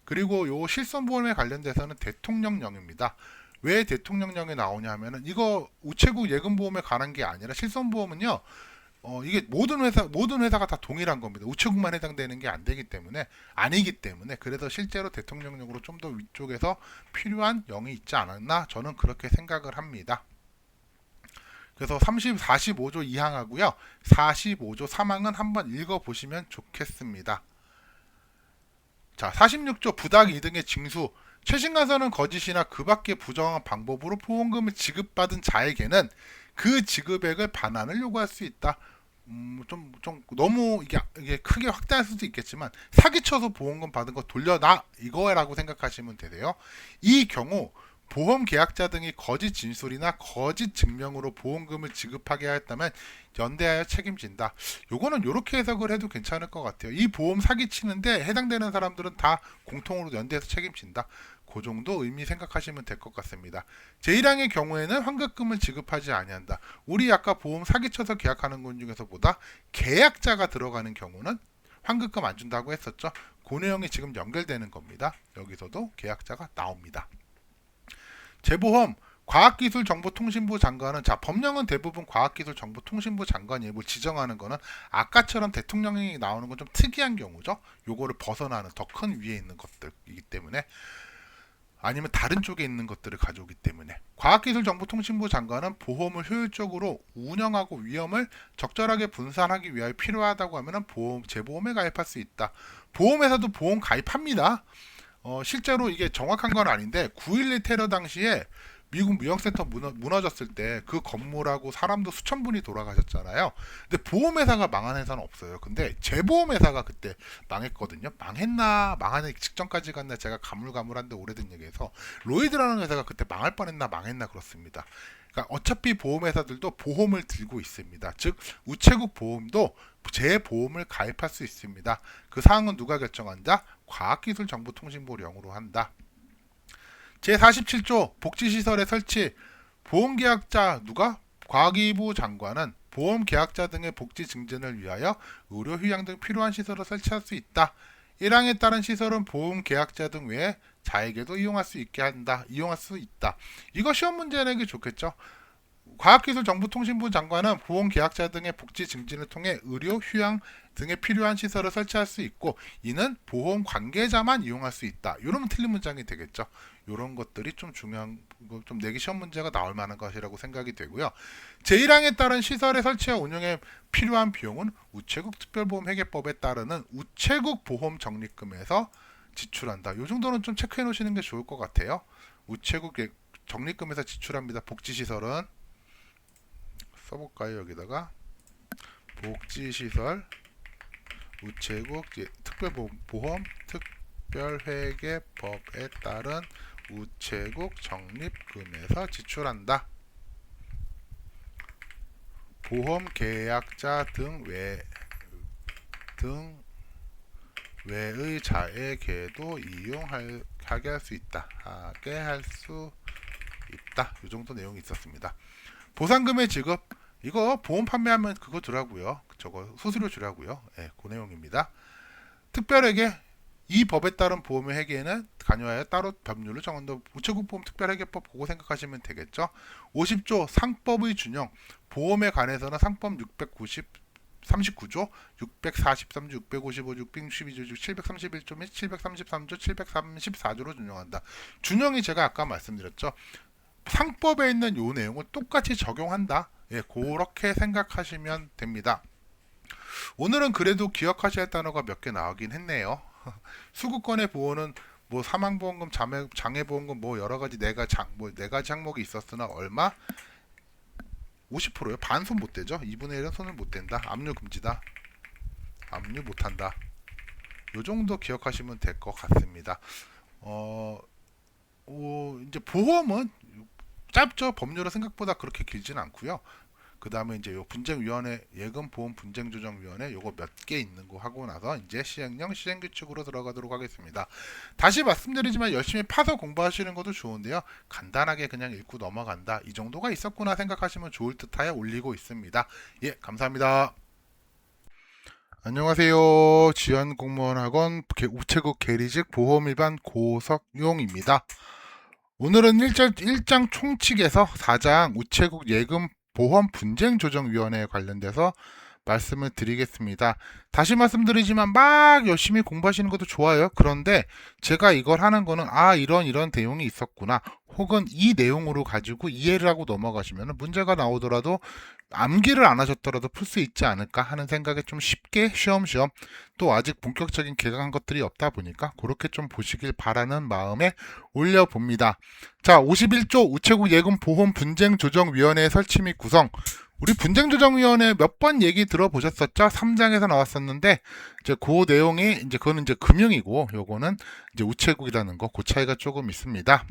그리고 요 실손보험에 관련돼서는 대통령령입니다. 왜 대통령령이 나오냐 하면은 이거 우체국 예금보험에 관한 게 아니라 실손보험은요. 이게 모든 회사가 다 동일한 겁니다. 우체국만 해당되는 게 아니기 때문에 그래서 실제로 대통령령으로 좀 더 위쪽에서 필요한 영이 있지 않았나 저는 그렇게 생각을 합니다. 그래서 45조 2항하고요. 45조 3항은 한번 읽어보시면 좋겠습니다. 자, 46조 부당 이등의 징수. 최신가서는 거짓이나 그 밖의 부정한 방법으로 보험금을 지급받은 자에게는 그 지급액을 반환을 요구할 수 있다. 좀 너무 이게 크게 확대할 수도 있겠지만 사기쳐서 보험금 받은 거 돌려놔 이거라고 생각하시면 되세요. 이 경우 보험 계약자 등이 거짓 진술이나 거짓 증명으로 보험금을 지급하게 하였다면 연대하여 책임진다. 요거는 이렇게 해석을 해도 괜찮을 것 같아요. 이 보험 사기치는데 해당되는 사람들은 다 공통으로 연대해서 책임진다. 그 정도 의미 생각하시면 될 것 같습니다. 제1항의 경우에는 환급금을 지급하지 아니한다. 우리 아까 보험 사기쳐서 계약하는 것 중에서보다 계약자가 들어가는 경우는 환급금 안 준다고 했었죠. 그 내용이 지금 연결되는 겁니다. 여기서도 계약자가 나옵니다. 재보험 과학기술정보통신부 장관은 자 법령은 대부분 과학기술정보통신부 장관이 뭐 지정하는 거는 아까처럼 대통령이 나오는 건 좀 특이한 경우죠. 요거를 벗어나는 더 큰 위에 있는 것들이기 때문에 아니면 다른 쪽에 있는 것들을 가져오기 때문에 과학기술정보통신부 장관은 보험을 효율적으로 운영하고 위험을 적절하게 분산하기 위하여 필요하다고 하면 재보험에 가입할 수 있다. 보험회사도 보험 가입합니다. 실제로 이게 정확한 건 아닌데 9.11 테러 당시에 미국 무역센터 무너졌을 때 그 건물하고 사람도 수천 분이 돌아가셨잖아요. 근데 보험회사가 망한 회사는 없어요. 근데 재보험회사가 그때 망했거든요. 망했나 망하기 직전까지 갔나 제가 가물가물한데 오래된 얘기해서 로이드라는 회사가 그때 망할 뻔했나 망했나 그렇습니다. 그러니까 어차피 보험회사들도 보험을 들고 있습니다. 즉 우체국 보험도 재보험을 가입할 수 있습니다. 그 사항은 누가 결정한다? 과학기술정보통신부령으로 한다. 제47조 복지시설의 설치 보험계약자 누가? 과기부 장관은 보험계약자 등의 복지 증진을 위하여 의료 휴양 등 필요한 시설을 설치할 수 있다. 1항에 따른 시설은 보험계약자 등 외에 자에게도 이용할 수 있다. 이거 시험 문제 내기 좋겠죠. 과학기술정보통신부 장관은 보험계약자 등의 복지 증진을 통해 의료, 휴양 등에 필요한 시설을 설치할 수 있고 이는 보험 관계자만 이용할 수 있다. 이러면 틀린 문장이 되겠죠. 이런 것들이 좀 중요한 좀 내기 시험 문제가 나올 만한 것이라고 생각이 되고요. 제1항에 따른 시설의 설치와 운영에 필요한 비용은 우체국 특별보험회계법에 따르는 우체국 보험 적립금에서 지출한다. 이 정도는 좀 체크해 놓으시는 게 좋을 것 같아요. 우체국 적립금에서 지출합니다. 복지시설은 써볼까요? 여기다가 복지시설 우체국 특별보험 특별회계법에 따른 우체국 적립금에서 지출한다. 보험계약자 등 외의 자에게도 이용하게 할 수 있다. 이 정도 내용이 있었습니다. 보상금의 지급 이거 보험 판매하면 그거 주라고요. 저거 수수료 주라고요. 네, 그 내용입니다. 특별회계 이 법에 따른 보험의 회계에는 관여하여 따로 법률을 정한다. 우체국보험 특별회계법 보고 생각하시면 되겠죠. 50조 상법의 준용 보험에 관해서는 상법 39조, 643조, 655조, 662조, 731조 및 733조, 734조로 준용한다. 준용이 제가 아까 말씀드렸죠. 상법에 있는 이 내용을 똑같이 적용한다. 예, 그렇게 생각하시면 됩니다. 오늘은 그래도 기억하셔야 할 단어가 몇 개 나오긴 했네요. 수급권의 보호는 뭐 사망보험금, 장애보험금 뭐 여러가지 네 가지 항목이 있었으나 얼마? 50%요. 반 손 못 대죠. 2분의 1은 손을 못 댄다. 압류 금지다. 압류 못한다. 요 정도 기억하시면 될 것 같습니다. 이제 보험은 짧죠. 법률은 생각보다 그렇게 길지는 않고요. 그 다음에 이제 요 분쟁위원회 예금보험분쟁조정위원회 요거 몇 개 있는 거 하고 나서 이제 시행령 시행규칙으로 들어가도록 하겠습니다. 다시 말씀드리지만 열심히 파서 공부하시는 것도 좋은데요. 간단하게 그냥 읽고 넘어간다. 이 정도가 있었구나 생각하시면 좋을 듯하여 올리고 있습니다. 예, 감사합니다. 안녕하세요. 지연공무원학원 우체국 계리직 보험일반 고석용입니다. 오늘은 1장 총칙에서 4장 우체국 예금 보험 분쟁 조정위원회에 관련돼서 말씀을 드리겠습니다. 다시 말씀드리지만 막 열심히 공부하시는 것도 좋아요. 그런데 제가 이걸 하는 거는 이런 내용이 있었구나 혹은 이 내용으로 가지고 이해를 하고 넘어가시면 문제가 나오더라도 암기를 안 하셨더라도 풀 수 있지 않을까 하는 생각에 좀 쉽게 쉬엄쉬엄 또 아직 본격적인 개강한 것들이 없다 보니까 그렇게 좀 보시길 바라는 마음에 올려봅니다. 자, 51조 우체국 예금 보험 분쟁 조정위원회 설치 및 구성. 우리 분쟁조정위원회 몇 번 얘기 들어보셨었죠? 3장에서 나왔었는데 이제 그 내용이 이제 그거는 이제 금융이고 요거는 이제 우체국이라는 거 그 차이가 조금 있습니다.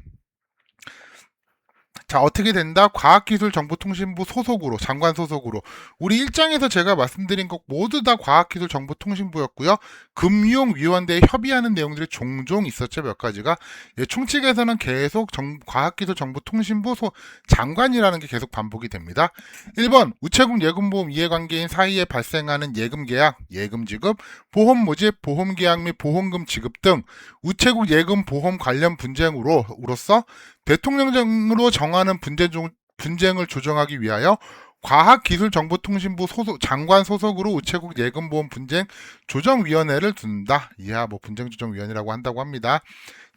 자, 어떻게 된다? 과학기술정보통신부 소속으로, 장관 소속으로. 우리 1장에서 제가 말씀드린 것 모두 다 과학기술정보통신부였고요. 금융위원회에 협의하는 내용들이 종종 있었죠, 몇 가지가. 예, 총칙에서는 계속 과학기술정보통신부 장관이라는 게 계속 반복이 됩니다. 1번, 우체국 예금보험 이해관계인 사이에 발생하는 예금계약, 예금지급, 보험모집, 보험계약 및 보험금 지급 등 우체국 예금보험 관련 분쟁으로서 대통령령으로 정하는 분쟁을 조정하기 위하여 과학기술정보통신부 소속 장관 소속으로 우체국 예금보험 분쟁 조정위원회를 둔다. 이하 분쟁조정위원회라고 한다고 합니다.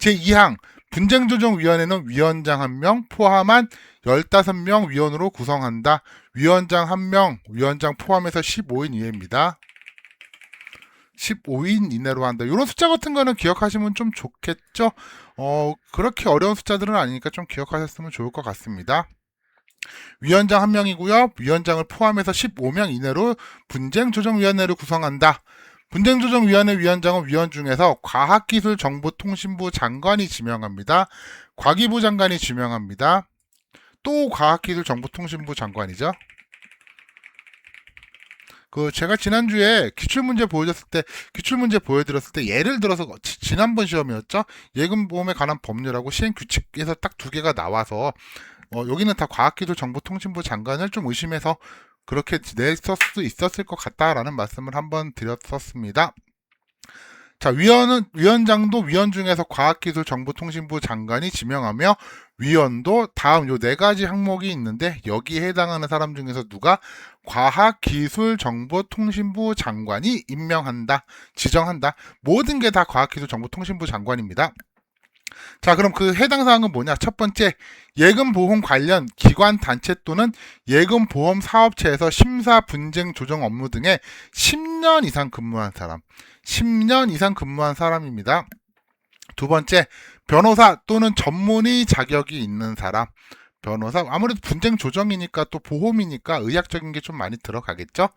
제2항 분쟁조정위원회는 위원장 1명 포함한 15명 위원으로 구성한다. 위원장 1명, 위원장 포함해서 15인 이내입니다. 15인 이내로 한다. 이런 숫자 같은 거는 기억하시면 좀 좋겠죠? 그렇게 어려운 숫자들은 아니니까 좀 기억하셨으면 좋을 것 같습니다. 위원장 1명이고요. 위원장을 포함해서 15명 이내로 분쟁조정위원회를 구성한다. 분쟁조정위원회 위원장은 위원 중에서 과학기술정보통신부 장관이 지명합니다. 과기부 장관이 지명합니다. 또 과학기술정보통신부 장관이죠. 제가 지난주에 기출문제 보여드렸을 때 예를 들어서 지난번 시험이었죠. 예금보험에 관한 법률하고 시행규칙에서 딱 2개가 나와서 여기는 다 과학기술정보통신부 장관을 좀 의심해서 그렇게 냈을 수 있었을 것 같다라는 말씀을 한번 드렸었습니다. 자, 위원장도 위원 중에서 과학기술정보통신부 장관이 지명하며 위원도 다음 요 4가지 항목이 있는데 여기에 해당하는 사람 중에서 누가 과학기술정보통신부 장관이 임명한다, 지정한다. 모든 게 다 과학기술정보통신부 장관입니다. 자, 그럼 그 해당 사항은 뭐냐? 첫 번째, 예금보험 관련 기관, 단체 또는 예금보험 사업체에서 심사, 분쟁, 조정 업무 등에 10년 이상 근무한 사람. 10년 이상 근무한 사람입니다. 두 번째, 변호사 또는 전문의 자격이 있는 사람. 변호사, 아무래도 분쟁 조정이니까 또 보험이니까 의학적인 게 좀 많이 들어가겠죠.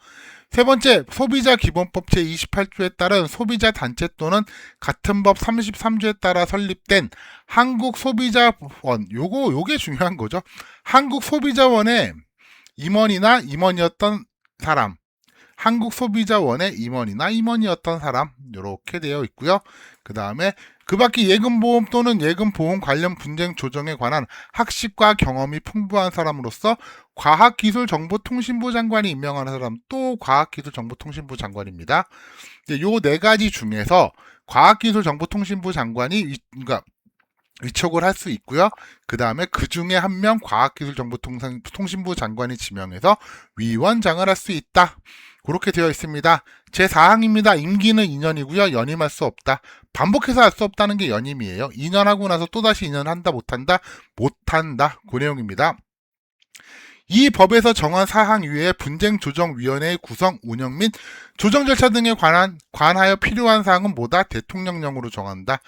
세 번째, 소비자기본법 제28조에 따른 소비자단체 또는 같은 법 33조에 따라 설립된 한국소비자원, 요게 중요한 거죠. 한국소비자원의 임원이나 임원이었던 사람, 한국소비자원의 임원이나 임원이었던 사람, 이렇게 되어 있고요. 그 다음에 그 밖에 예금보험 또는 예금보험 관련 분쟁 조정에 관한 학식과 경험이 풍부한 사람으로서 과학기술정보통신부 장관이 임명하는 사람, 또 과학기술정보통신부 장관입니다. 요 4가지 중에서 과학기술정보통신부 장관이 위촉을 할 수 있고요. 그 다음에 그 중에 한 명 과학기술정보통신부 장관이 지명해서 위원장을 할 수 있다. 그렇게 되어 있습니다. 제4항입니다. 임기는 2년이고요. 연임할 수 없다. 반복해서 할 수 없다는 게 연임이에요. 2년 하고 나서 또다시 2년 한다, 못한다? 못한다. 그 내용입니다. 이 법에서 정한 사항 이외에 분쟁조정위원회의 구성, 운영 및 조정 절차 등에 관하여 필요한 사항은 뭐다? 대통령령으로 정한다.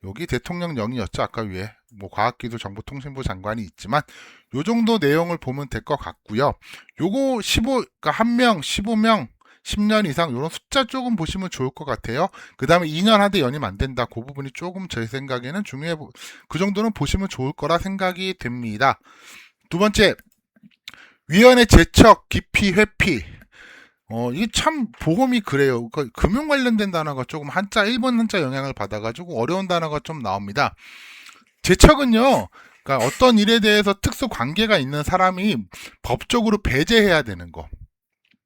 여기 대통령령이었죠. 아까 위에 과학기술정보통신부 장관이 있지만 요 정도 내용을 보면 될 것 같고요. 요거 그러니까 1명, 15명, 10년 이상 이런 숫자 조금 보시면 좋을 것 같아요. 그 다음에 2년 하되 연임 안 된다. 그 부분이 조금 제 생각에는 그 정도는 보시면 좋을 거라 생각이 됩니다. 두 번째, 위원회 제척, 기피, 회피. 이게 참 보험이 그래요. 그러니까 금융 관련된 단어가 조금 일본 한자 영향을 받아가지고 어려운 단어가 좀 나옵니다. 제척은요, 그러니까 어떤 일에 대해서 특수 관계가 있는 사람이 법적으로 배제해야 되는 거.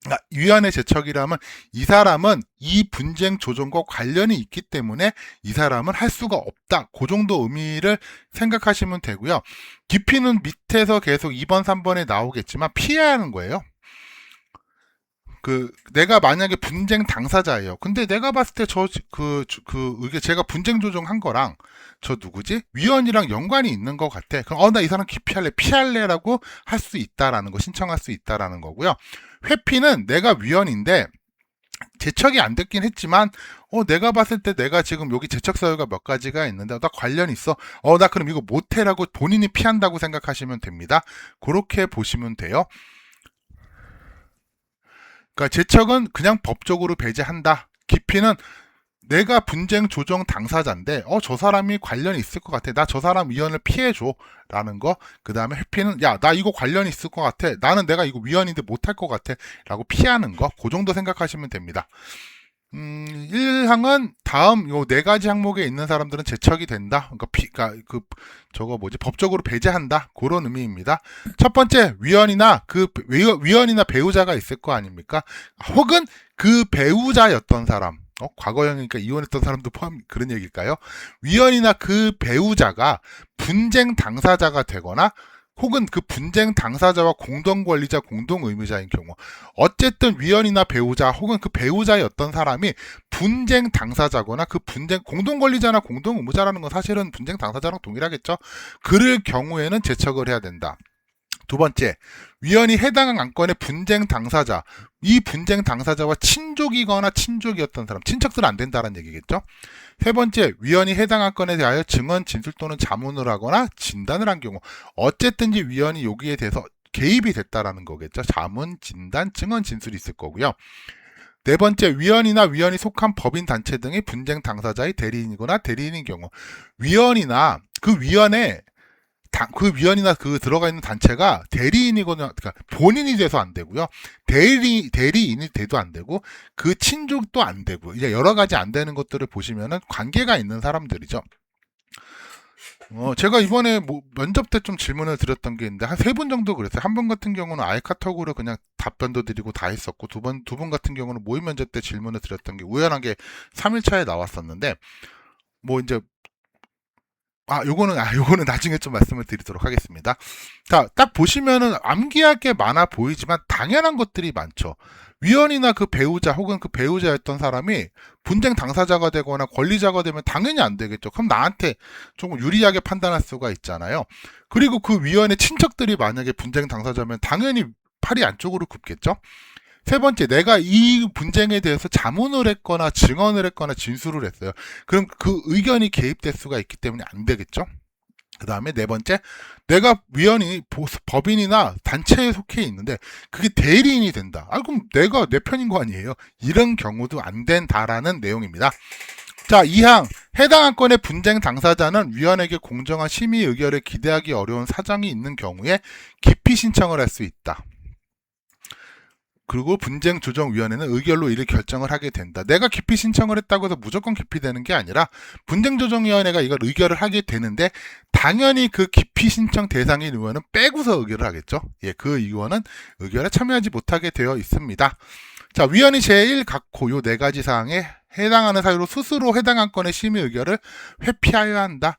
그러니까 위원회 제척이라면 이 사람은 이 분쟁 조정과 관련이 있기 때문에 이 사람은 할 수가 없다. 그 정도 의미를 생각하시면 되고요. 기피는 밑에서 계속 2번, 3번에 나오겠지만 피해야 하는 거예요. 내가 만약에 분쟁 당사자예요. 근데 내가 봤을 때 이게 제가 분쟁 조정한 거랑 저 누구지? 위원이랑 연관이 있는 것 같아. 그럼 나 이 사람 기피할래, 피할래라고 할 수 있다라는 거, 신청할 수 있다라는 거고요. 회피는 내가 위원인데 제척이 안 됐긴 했지만 내가 봤을 때 내가 지금 여기 제척 사유가 몇 가지가 있는데 나 관련 있어. 나 그럼 이거 못해라고 본인이 피한다고 생각하시면 됩니다. 그렇게 보시면 돼요. 그러니까 제척은 그냥 법적으로 배제한다. 기피는 내가 분쟁 조정 당사자인데 저 사람이 관련이 있을 것 같아. 나 저 사람 위원을 피해줘 라는 거. 그 다음에 회피는 나 이거 관련이 있을 것 같아. 나는 내가 이거 위원인데 못할 것 같아 라고 피하는 거. 그 정도 생각하시면 됩니다. 1항은 다음 요 4가지 항목에 있는 사람들은 제척이 된다. 그러니까 법적으로 배제한다. 그런 의미입니다. 첫 번째, 위원이나 위원이나 배우자가 있을 거 아닙니까? 혹은 그 배우자였던 사람. 과거형이니까 이혼했던 사람도 포함 그런 얘기일까요? 위원이나 그 배우자가 분쟁 당사자가 되거나 혹은 그 분쟁 당사자와 공동 권리자, 공동 의무자인 경우, 어쨌든 위원이나 배우자 혹은 그 배우자의 어떤 사람이 분쟁 당사자거나 그 분쟁 공동 권리자나 공동 의무자라는 건 사실은 분쟁 당사자랑 동일하겠죠. 그럴 경우에는 제척을 해야 된다. 두 번째, 위원이 해당 안건의 분쟁 당사자, 이 분쟁 당사자와 친족이거나 친족이었던 사람, 친척들은 안 된다는 얘기겠죠. 세 번째, 위원이 해당 안건에 대하여 증언, 진술 또는 자문을 하거나 진단을 한 경우, 어쨌든지 위원이 여기에 대해서 개입이 됐다라는 거겠죠. 자문, 진단, 증언, 진술이 있을 거고요. 네 번째, 위원이나 위원이 속한 법인 단체 등의 분쟁 당사자의 대리인이거나 대리인인 경우, 위원이나 그 위원의 그 위원이나 그 들어가 있는 단체가 대리인이거나, 그러니까 본인이 돼서 안 되고요. 대리인이 돼도 안 되고, 그 친족도 안 되고, 이제 여러 가지 안 되는 것들을 보시면은 관계가 있는 사람들이죠. 제가 이번에 면접 때 좀 질문을 드렸던 게 있는데, 한 세 분 정도 그랬어요. 한 분 같은 경우는 아예 카톡으로 그냥 답변도 드리고 다 했었고, 두 분 같은 경우는 모의 면접 때 질문을 드렸던 게 우연하게 3일차에 나왔었는데, 이제 요거는 나중에 좀 말씀을 드리도록 하겠습니다. 자, 딱 보시면은 암기할 게 많아 보이지만 당연한 것들이 많죠. 위원이나 그 배우자 혹은 그 배우자였던 사람이 분쟁 당사자가 되거나 권리자가 되면 당연히 안 되겠죠. 그럼 나한테 조금 유리하게 판단할 수가 있잖아요. 그리고 그 위원의 친척들이 만약에 분쟁 당사자면 당연히 팔이 안쪽으로 굽겠죠. 세 번째, 내가 이 분쟁에 대해서 자문을 했거나 증언을 했거나 진술을 했어요. 그럼 그 의견이 개입될 수가 있기 때문에 안 되겠죠. 그 다음에 네 번째, 내가 위원이 법인이나 단체에 속해 있는데 그게 대리인이 된다. 그럼 내가 내 편인 거 아니에요. 이런 경우도 안 된다라는 내용입니다. 자, 2항, 해당 안건의 분쟁 당사자는 위원에게 공정한 심의 의결을 기대하기 어려운 사정이 있는 경우에 기피 신청을 할 수 있다. 그리고 분쟁조정위원회는 의결로 이를 결정을 하게 된다. 내가 기피 신청을 했다고 해서 무조건 기피되는 게 아니라 분쟁조정위원회가 이걸 의결을 하게 되는데 당연히 그 기피 신청 대상인 의원은 빼고서 의결을 하겠죠. 그 의원은 의결에 참여하지 못하게 되어 있습니다. 자, 위원이 제1 각호 요 네 가지 사항에 해당하는 사유로 스스로 해당 안건의 심의 의결을 회피하여야 한다.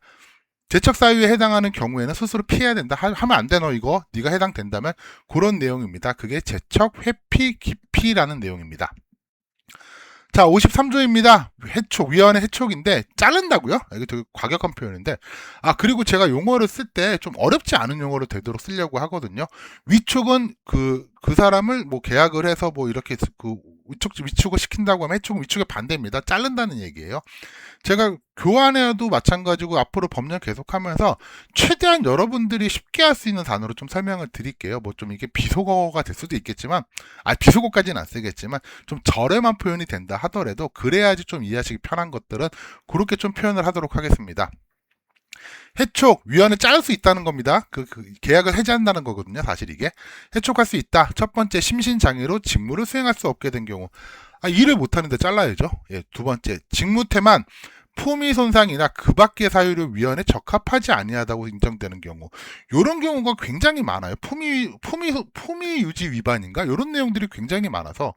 제척 사유에 해당하는 경우에는 스스로 피해야 된다. 하면 안 돼, 너 이거. 네가 해당된다면 그런 내용입니다. 그게 제척, 회피, 기피라는 내용입니다. 자, 53조입니다. 해촉, 위원회 해촉인데 자른다고요? 이게 되게 과격한 표현인데, 그리고 제가 용어를 쓸 때 좀 어렵지 않은 용어로 되도록 쓰려고 하거든요. 위촉은 그 사람을 계약을 해서 이렇게 위촉을 시킨다고 하면 해촉은 위촉의 반대입니다. 자른다는 얘기예요. 제가 교환해도 마찬가지고 앞으로 법령 계속하면서 최대한 여러분들이 쉽게 할 수 있는 단어로 좀 설명을 드릴게요. 좀 이게 비속어가 될 수도 있겠지만, 비속어까지는 안 쓰겠지만 좀 저렴한 표현이 된다 하더라도 그래야지 좀 이해하시기 편한 것들은 그렇게 좀 표현을 하도록 하겠습니다. 해촉, 위원을 자를 수 있다는 겁니다. 그 계약을 해지한다는 거거든요. 사실 이게. 해촉할 수 있다. 첫 번째, 심신장애로 직무를 수행할 수 없게 된 경우. 일을 못하는데 잘라야죠. 두 번째, 직무태만 품위 손상이나 그 밖의 사유로 위원에 적합하지 아니하다고 인정되는 경우. 이런 경우가 굉장히 많아요. 품위 유지 위반인가? 이런 내용들이 굉장히 많아서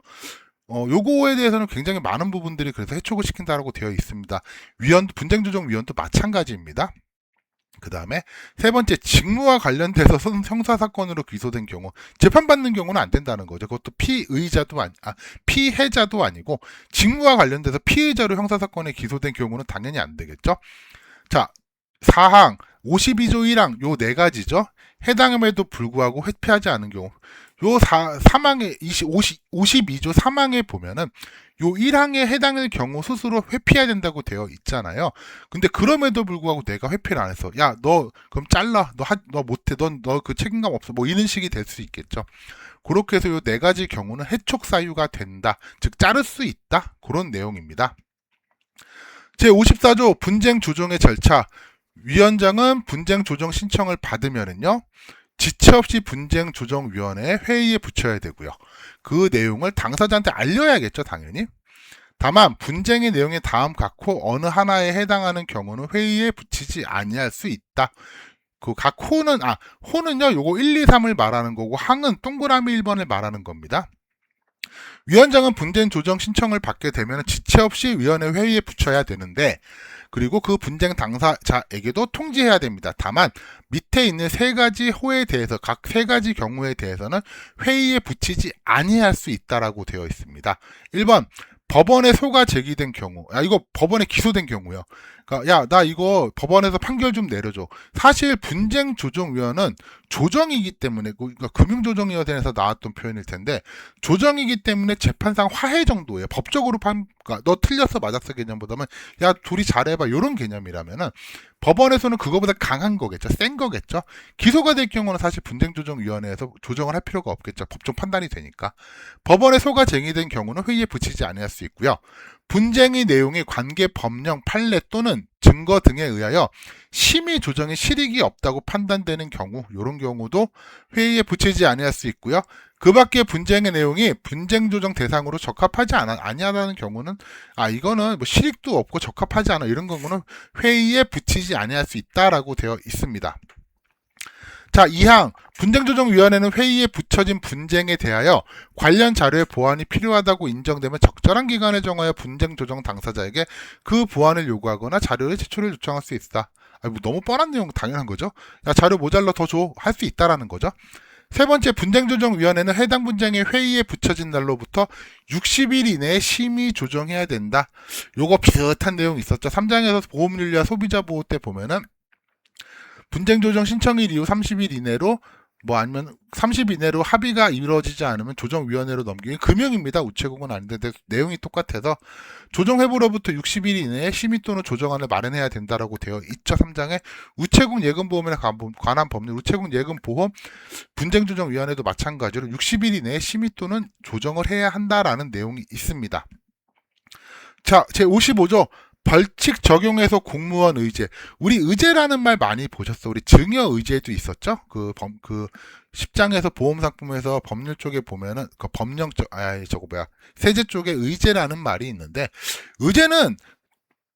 요거에 대해서는 굉장히 많은 부분들이 그래서 해촉을 시킨다라고 되어 있습니다. 분쟁조정위원도 마찬가지입니다. 그 다음에 세 번째, 직무와 관련돼서 형사사건으로 기소된 경우 재판받는 경우는 안 된다는 거죠. 그것도 피해자도 아니고 직무와 관련돼서 피해자로 형사사건에 기소된 경우는 당연히 안 되겠죠. 자, 4항 52조 1항 요 네 가지죠. 해당함에도 불구하고 회피하지 않은 경우, 요 52조 3항에 보면은 요 1항에 해당하는 경우 스스로 회피해야 된다고 되어 있잖아요. 근데 그럼에도 불구하고 내가 회피를 안 했어. 야, 너 그럼 잘라. 너 못해. 너 그 책임감 없어. 이런 식이 될 수 있겠죠. 그렇게 해서 요 네 가지 경우는 해촉 사유가 된다. 즉 자를 수 있다. 그런 내용입니다. 제54조 분쟁 조정의 절차. 위원장은 분쟁 조정 신청을 받으면은요, 지체 없이 분쟁조정위원회 회의에 붙여야 되고요. 그 내용을 당사자한테 알려야겠죠, 당연히. 다만 분쟁의 내용의 다음 각호 어느 하나에 해당하는 경우는 회의에 붙이지 아니할 수 있다. 그 각 호는요, 요거 1, 2, 3을 말하는 거고 항은 동그라미 1번을 말하는 겁니다. 위원장은 분쟁 조정 신청을 받게 되면 지체 없이 위원회 회의에 붙여야 되는데, 그리고 그 분쟁 당사자에게도 통지해야 됩니다. 다만 밑에 있는 세 가지 호에 대해서 각 세 가지 경우에 대해서는 회의에 붙이지 아니할 수 있다라고 되어 있습니다. 1번 법원에 소가 제기된 경우, 이거 법원에 기소된 경우요. 그러니까 야, 나 이거 법원에서 판결 좀 내려줘. 사실 분쟁조정위원은 조정이기 때문에, 그러니까 금융조정위원회에서 나왔던 표현일 텐데, 조정이기 때문에 재판상 화해 정도예요. 법적으로 그러니까 너 틀렸어 맞았어 개념보다는 야 둘이 잘해봐 이런 개념이라면은 법원에서는 그거보다 강한 거겠죠. 센 거겠죠. 기소가 될 경우는 사실 분쟁조정위원회에서 조정을 할 필요가 없겠죠. 법정 판단이 되니까. 법원에 소가 제기된 경우는 회의에 붙이지 아니할 수 있고요. 분쟁의 내용이 관계 법령 판례 또는 증거 등에 의하여 심의 조정의 실익이 없다고 판단되는 경우, 이런 경우도 회의에 붙이지 아니할 수 있고요. 그 밖에 분쟁의 내용이 분쟁 조정 대상으로 적합하지 아니하다는 경우는 이거는 뭐 실익도 없고 적합하지 않아 이런 경우는 회의에 붙이지 아니할 수 있다라고 되어 있습니다. 자, 2항 분쟁조정위원회는 회의에 붙여진 분쟁에 대하여 관련 자료의 보완이 필요하다고 인정되면 적절한 기간을 정하여 분쟁조정 당사자에게 그 보완을 요구하거나 자료의 제출을 요청할 수 있다. 뭐 너무 뻔한 내용 당연한 거죠. 야, 자료 모자라 더 줘. 할 수 있다라는 거죠. 세 번째, 분쟁조정위원회는 해당 분쟁의 회의에 붙여진 날로부터 60일 이내에 심의 조정해야 된다. 요거 비슷한 내용 있었죠. 3장에서 보험윤리와 소비자보호 때 보면은 분쟁조정 신청일 이후 30일 이내로 아니면 30일 이내로 합의가 이루어지지 않으면 조정위원회로 넘기기 금융입니다. 우체국은 아닌데 내용이 똑같아서 조정회부로부터 60일 이내에 심의 또는 조정안을 마련해야 된다라고 되어 있죠. 3장에 우체국 예금보험에 관한 법률 우체국 예금보험 분쟁조정위원회도 마찬가지로 60일 이내에 심의 또는 조정을 해야 한다라는 내용이 있습니다. 자, 제55조 벌칙 적용해서 공무원 의제. 우리 의제라는 말 많이 보셨어. 우리 증여 의제도 있었죠. 그 10장에서 보험상품에서 법률 쪽에 보면은 그 법령 쪽, 세제 쪽에 의제라는 말이 있는데, 의제는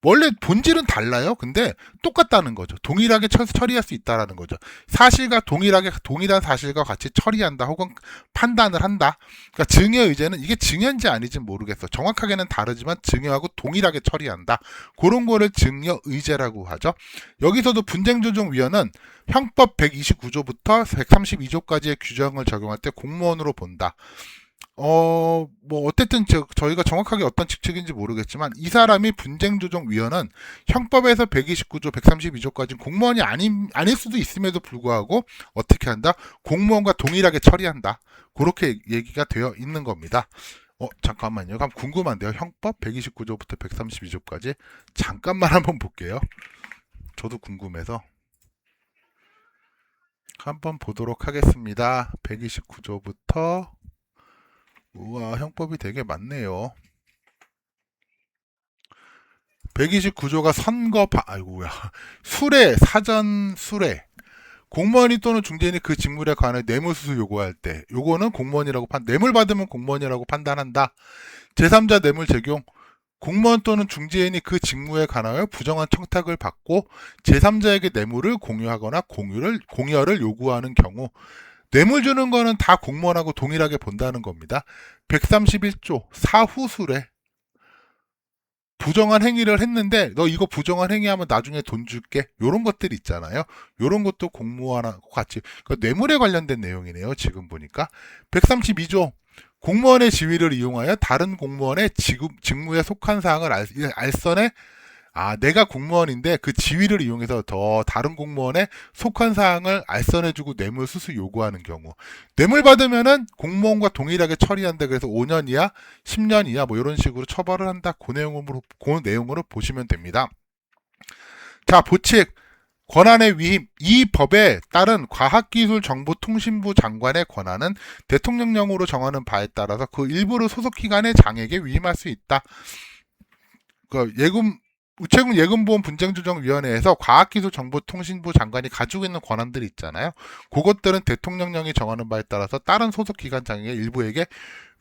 원래 본질은 달라요. 근데 똑같다는 거죠. 동일하게 처리할 수 있다라는 거죠. 사실과 동일한 사실과 같이 처리한다 혹은 판단을 한다. 그러니까 증여 의제는 이게 증여인지 아닌지 모르겠어. 정확하게는 다르지만 증여하고 동일하게 처리한다. 그런 거를 증여 의제라고 하죠. 여기서도 분쟁조정위원은 형법 129조부터 132조까지의 규정을 적용할 때 공무원으로 본다. 어쨌든 저희가 정확하게 어떤 직책인지 모르겠지만 이 사람이 분쟁조정위원은 형법에서 129조, 132조까지 공무원이 아닐 수도 있음에도 불구하고 어떻게 한다? 공무원과 동일하게 처리한다. 그렇게 얘기가 되어 있는 겁니다. 잠깐만요. 그럼 궁금한데요. 형법 129조부터 132조까지 잠깐만 한번 볼게요. 저도 궁금해서 한번 보도록 하겠습니다. 129조부터 우와, 형법이 되게 많네요. 129조가 수뢰, 사전 수뢰. 공무원이 또는 중개인이 그 직무에 관해 뇌물수수 요구할 때, 요거는 공무원이라고 뇌물 받으면 공무원이라고 판단한다. 제3자 뇌물 적용. 공무원 또는 중개인이 그 직무에 관하여 부정한 청탁을 받고 제3자에게 뇌물을 공유하거나 공여를 요구하는 경우, 뇌물 주는 거는 다 공무원하고 동일하게 본다는 겁니다. 131조 사후수뢰. 부정한 행위를 했는데 너 이거 부정한 행위하면 나중에 돈 줄게. 요런 것들 있잖아요. 요런 것도 공무원하고 같이 그러니까 뇌물에 관련된 내용이네요. 지금 보니까 132조 공무원의 지위를 이용하여 다른 공무원의 직무에 속한 사항을 알선해 내가 공무원인데 그 지위를 이용해서 다른 공무원에 속한 사항을 알선해주고 뇌물 수수 요구하는 경우, 뇌물 받으면은 공무원과 동일하게 처리한다. 그래서 5년 이하, 10년 이하 이런 식으로 처벌을 한다. 그 내용으로 보시면 됩니다. 자, 보칙 권한의 위임. 이 법에 따른 과학기술정보통신부 장관의 권한은 대통령령으로 정하는 바에 따라서 그 일부를 소속기관의 장에게 위임할 수 있다. 우체국 예금보험 분쟁조정위원회에서 과학기술정보통신부 장관이 가지고 있는 권한들이 있잖아요. 그것들은 대통령령이 정하는 바에 따라서 다른 소속기관장의 일부에게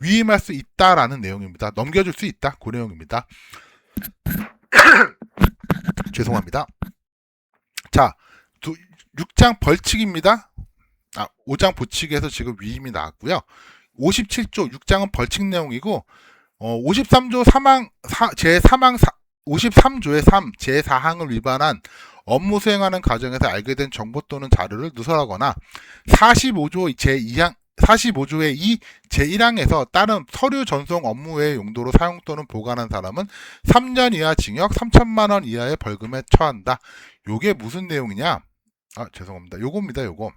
위임할 수 있다라는 내용입니다. 넘겨줄 수 있다. 그 내용입니다. 죄송합니다. 자, 6장 벌칙입니다. 5장 보칙에서 지금 위임이 나왔고요. 57조 6장은 벌칙 내용이고 53조 제3조의 3 제4항을 위반한 업무 수행하는 과정에서 알게 된 정보 또는 자료를 누설하거나 45조 제2항 45조의 2 제1항에서 다른 서류 전송 업무 외의 용도로 사용 또는 보관한 사람은 3년 이하 징역 3천만 원 이하의 벌금에 처한다. 요게 무슨 내용이냐? 죄송합니다. 요겁니다. 요거.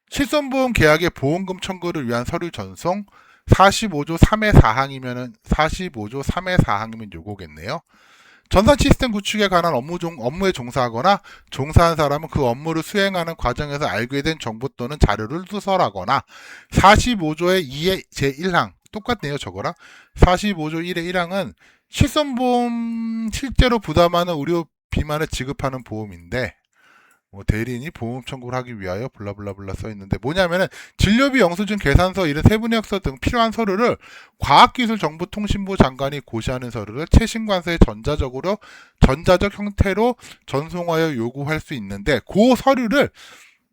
실손보험 계약의 보험금 청구를 위한 서류 전송 45조 3의 4항이면은 45조 3의 4항이면 요거겠네요. 전산 시스템 구축에 관한 업무에 종사하거나 종사한 사람은 그 업무를 수행하는 과정에서 알게 된 정보 또는 자료를 누설하거나 45조의 2의 제1항 똑같네요. 저거랑 45조 1의 1항은 실손보험 실제로 부담하는 의료비만을 지급하는 보험인데 대리인이 보험 청구를 하기 위하여 블라블라블라 써있는데 뭐냐면은 진료비 영수증 계산서 이런 세부내역서 등 필요한 서류를 과학기술정보통신부 장관이 고시하는 서류를 최신관서에 전자적 형태로 전송하여 요구할 수 있는데 그 서류를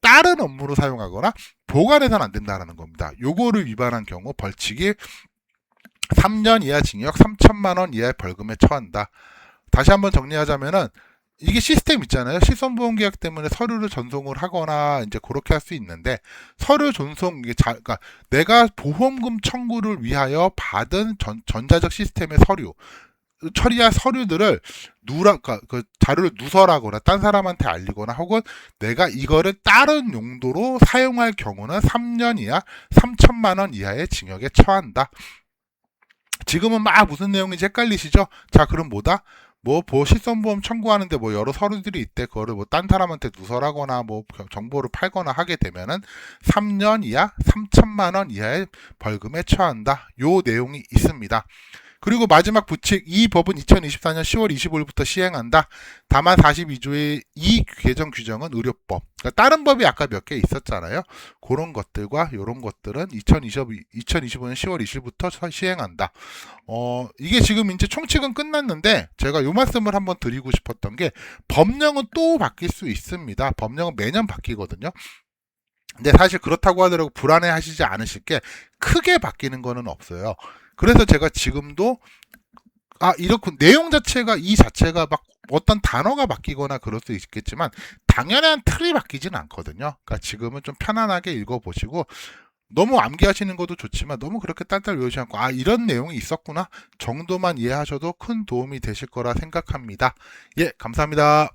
다른 업무로 사용하거나 보관해서는 안 된다는 겁니다. 요거를 위반한 경우 벌칙이 3년 이하 징역 3천만 원 이하의 벌금에 처한다. 다시 한번 정리하자면은 이게 시스템 있잖아요. 실손보험 계약 때문에 서류를 전송을 하거나 이제 그렇게 할 수 있는데 서류 전송 그러니까 내가 보험금 청구를 위하여 받은 전자적 시스템의 처리할 서류들을 그러니까 그 자료를 누설하거나 딴 사람한테 알리거나 혹은 내가 이거를 다른 용도로 사용할 경우는 3년 이하 3천만 원 이하의 징역에 처한다. 지금은 막 무슨 내용인지 헷갈리시죠? 자, 그럼 뭐다? 실손보험 청구하는데 여러 서류들이 있대. 그거를 딴 사람한테 누설하거나 정보를 팔거나 하게 되면은 3년 이하 3천만 원 이하의 벌금에 처한다. 요 내용이 있습니다. 그리고 마지막 부칙, 이 법은 2024년 10월 25일부터 시행한다. 다만 42조의 이 개정 규정은 의료법. 그러니까 다른 법이 아까 몇 개 있었잖아요. 그런 것들과 이런 것들은 2025년 10월 20일부터 시행한다. 이게 지금 이제 총칙은 끝났는데 제가 요 말씀을 한번 드리고 싶었던 게 법령은 또 바뀔 수 있습니다. 법령은 매년 바뀌거든요. 근데 사실 그렇다고 하더라도 불안해 하시지 않으실 게 크게 바뀌는 거는 없어요. 그래서 제가 지금도 이렇게 내용 자체가 막 어떤 단어가 바뀌거나 그럴 수 있겠지만 당연한 틀이 바뀌진 않거든요. 그러니까 지금은 좀 편안하게 읽어보시고 너무 암기하시는 것도 좋지만 너무 그렇게 딸딸 외우지 않고 이런 내용이 있었구나 정도만 이해하셔도 큰 도움이 되실 거라 생각합니다. 예, 감사합니다.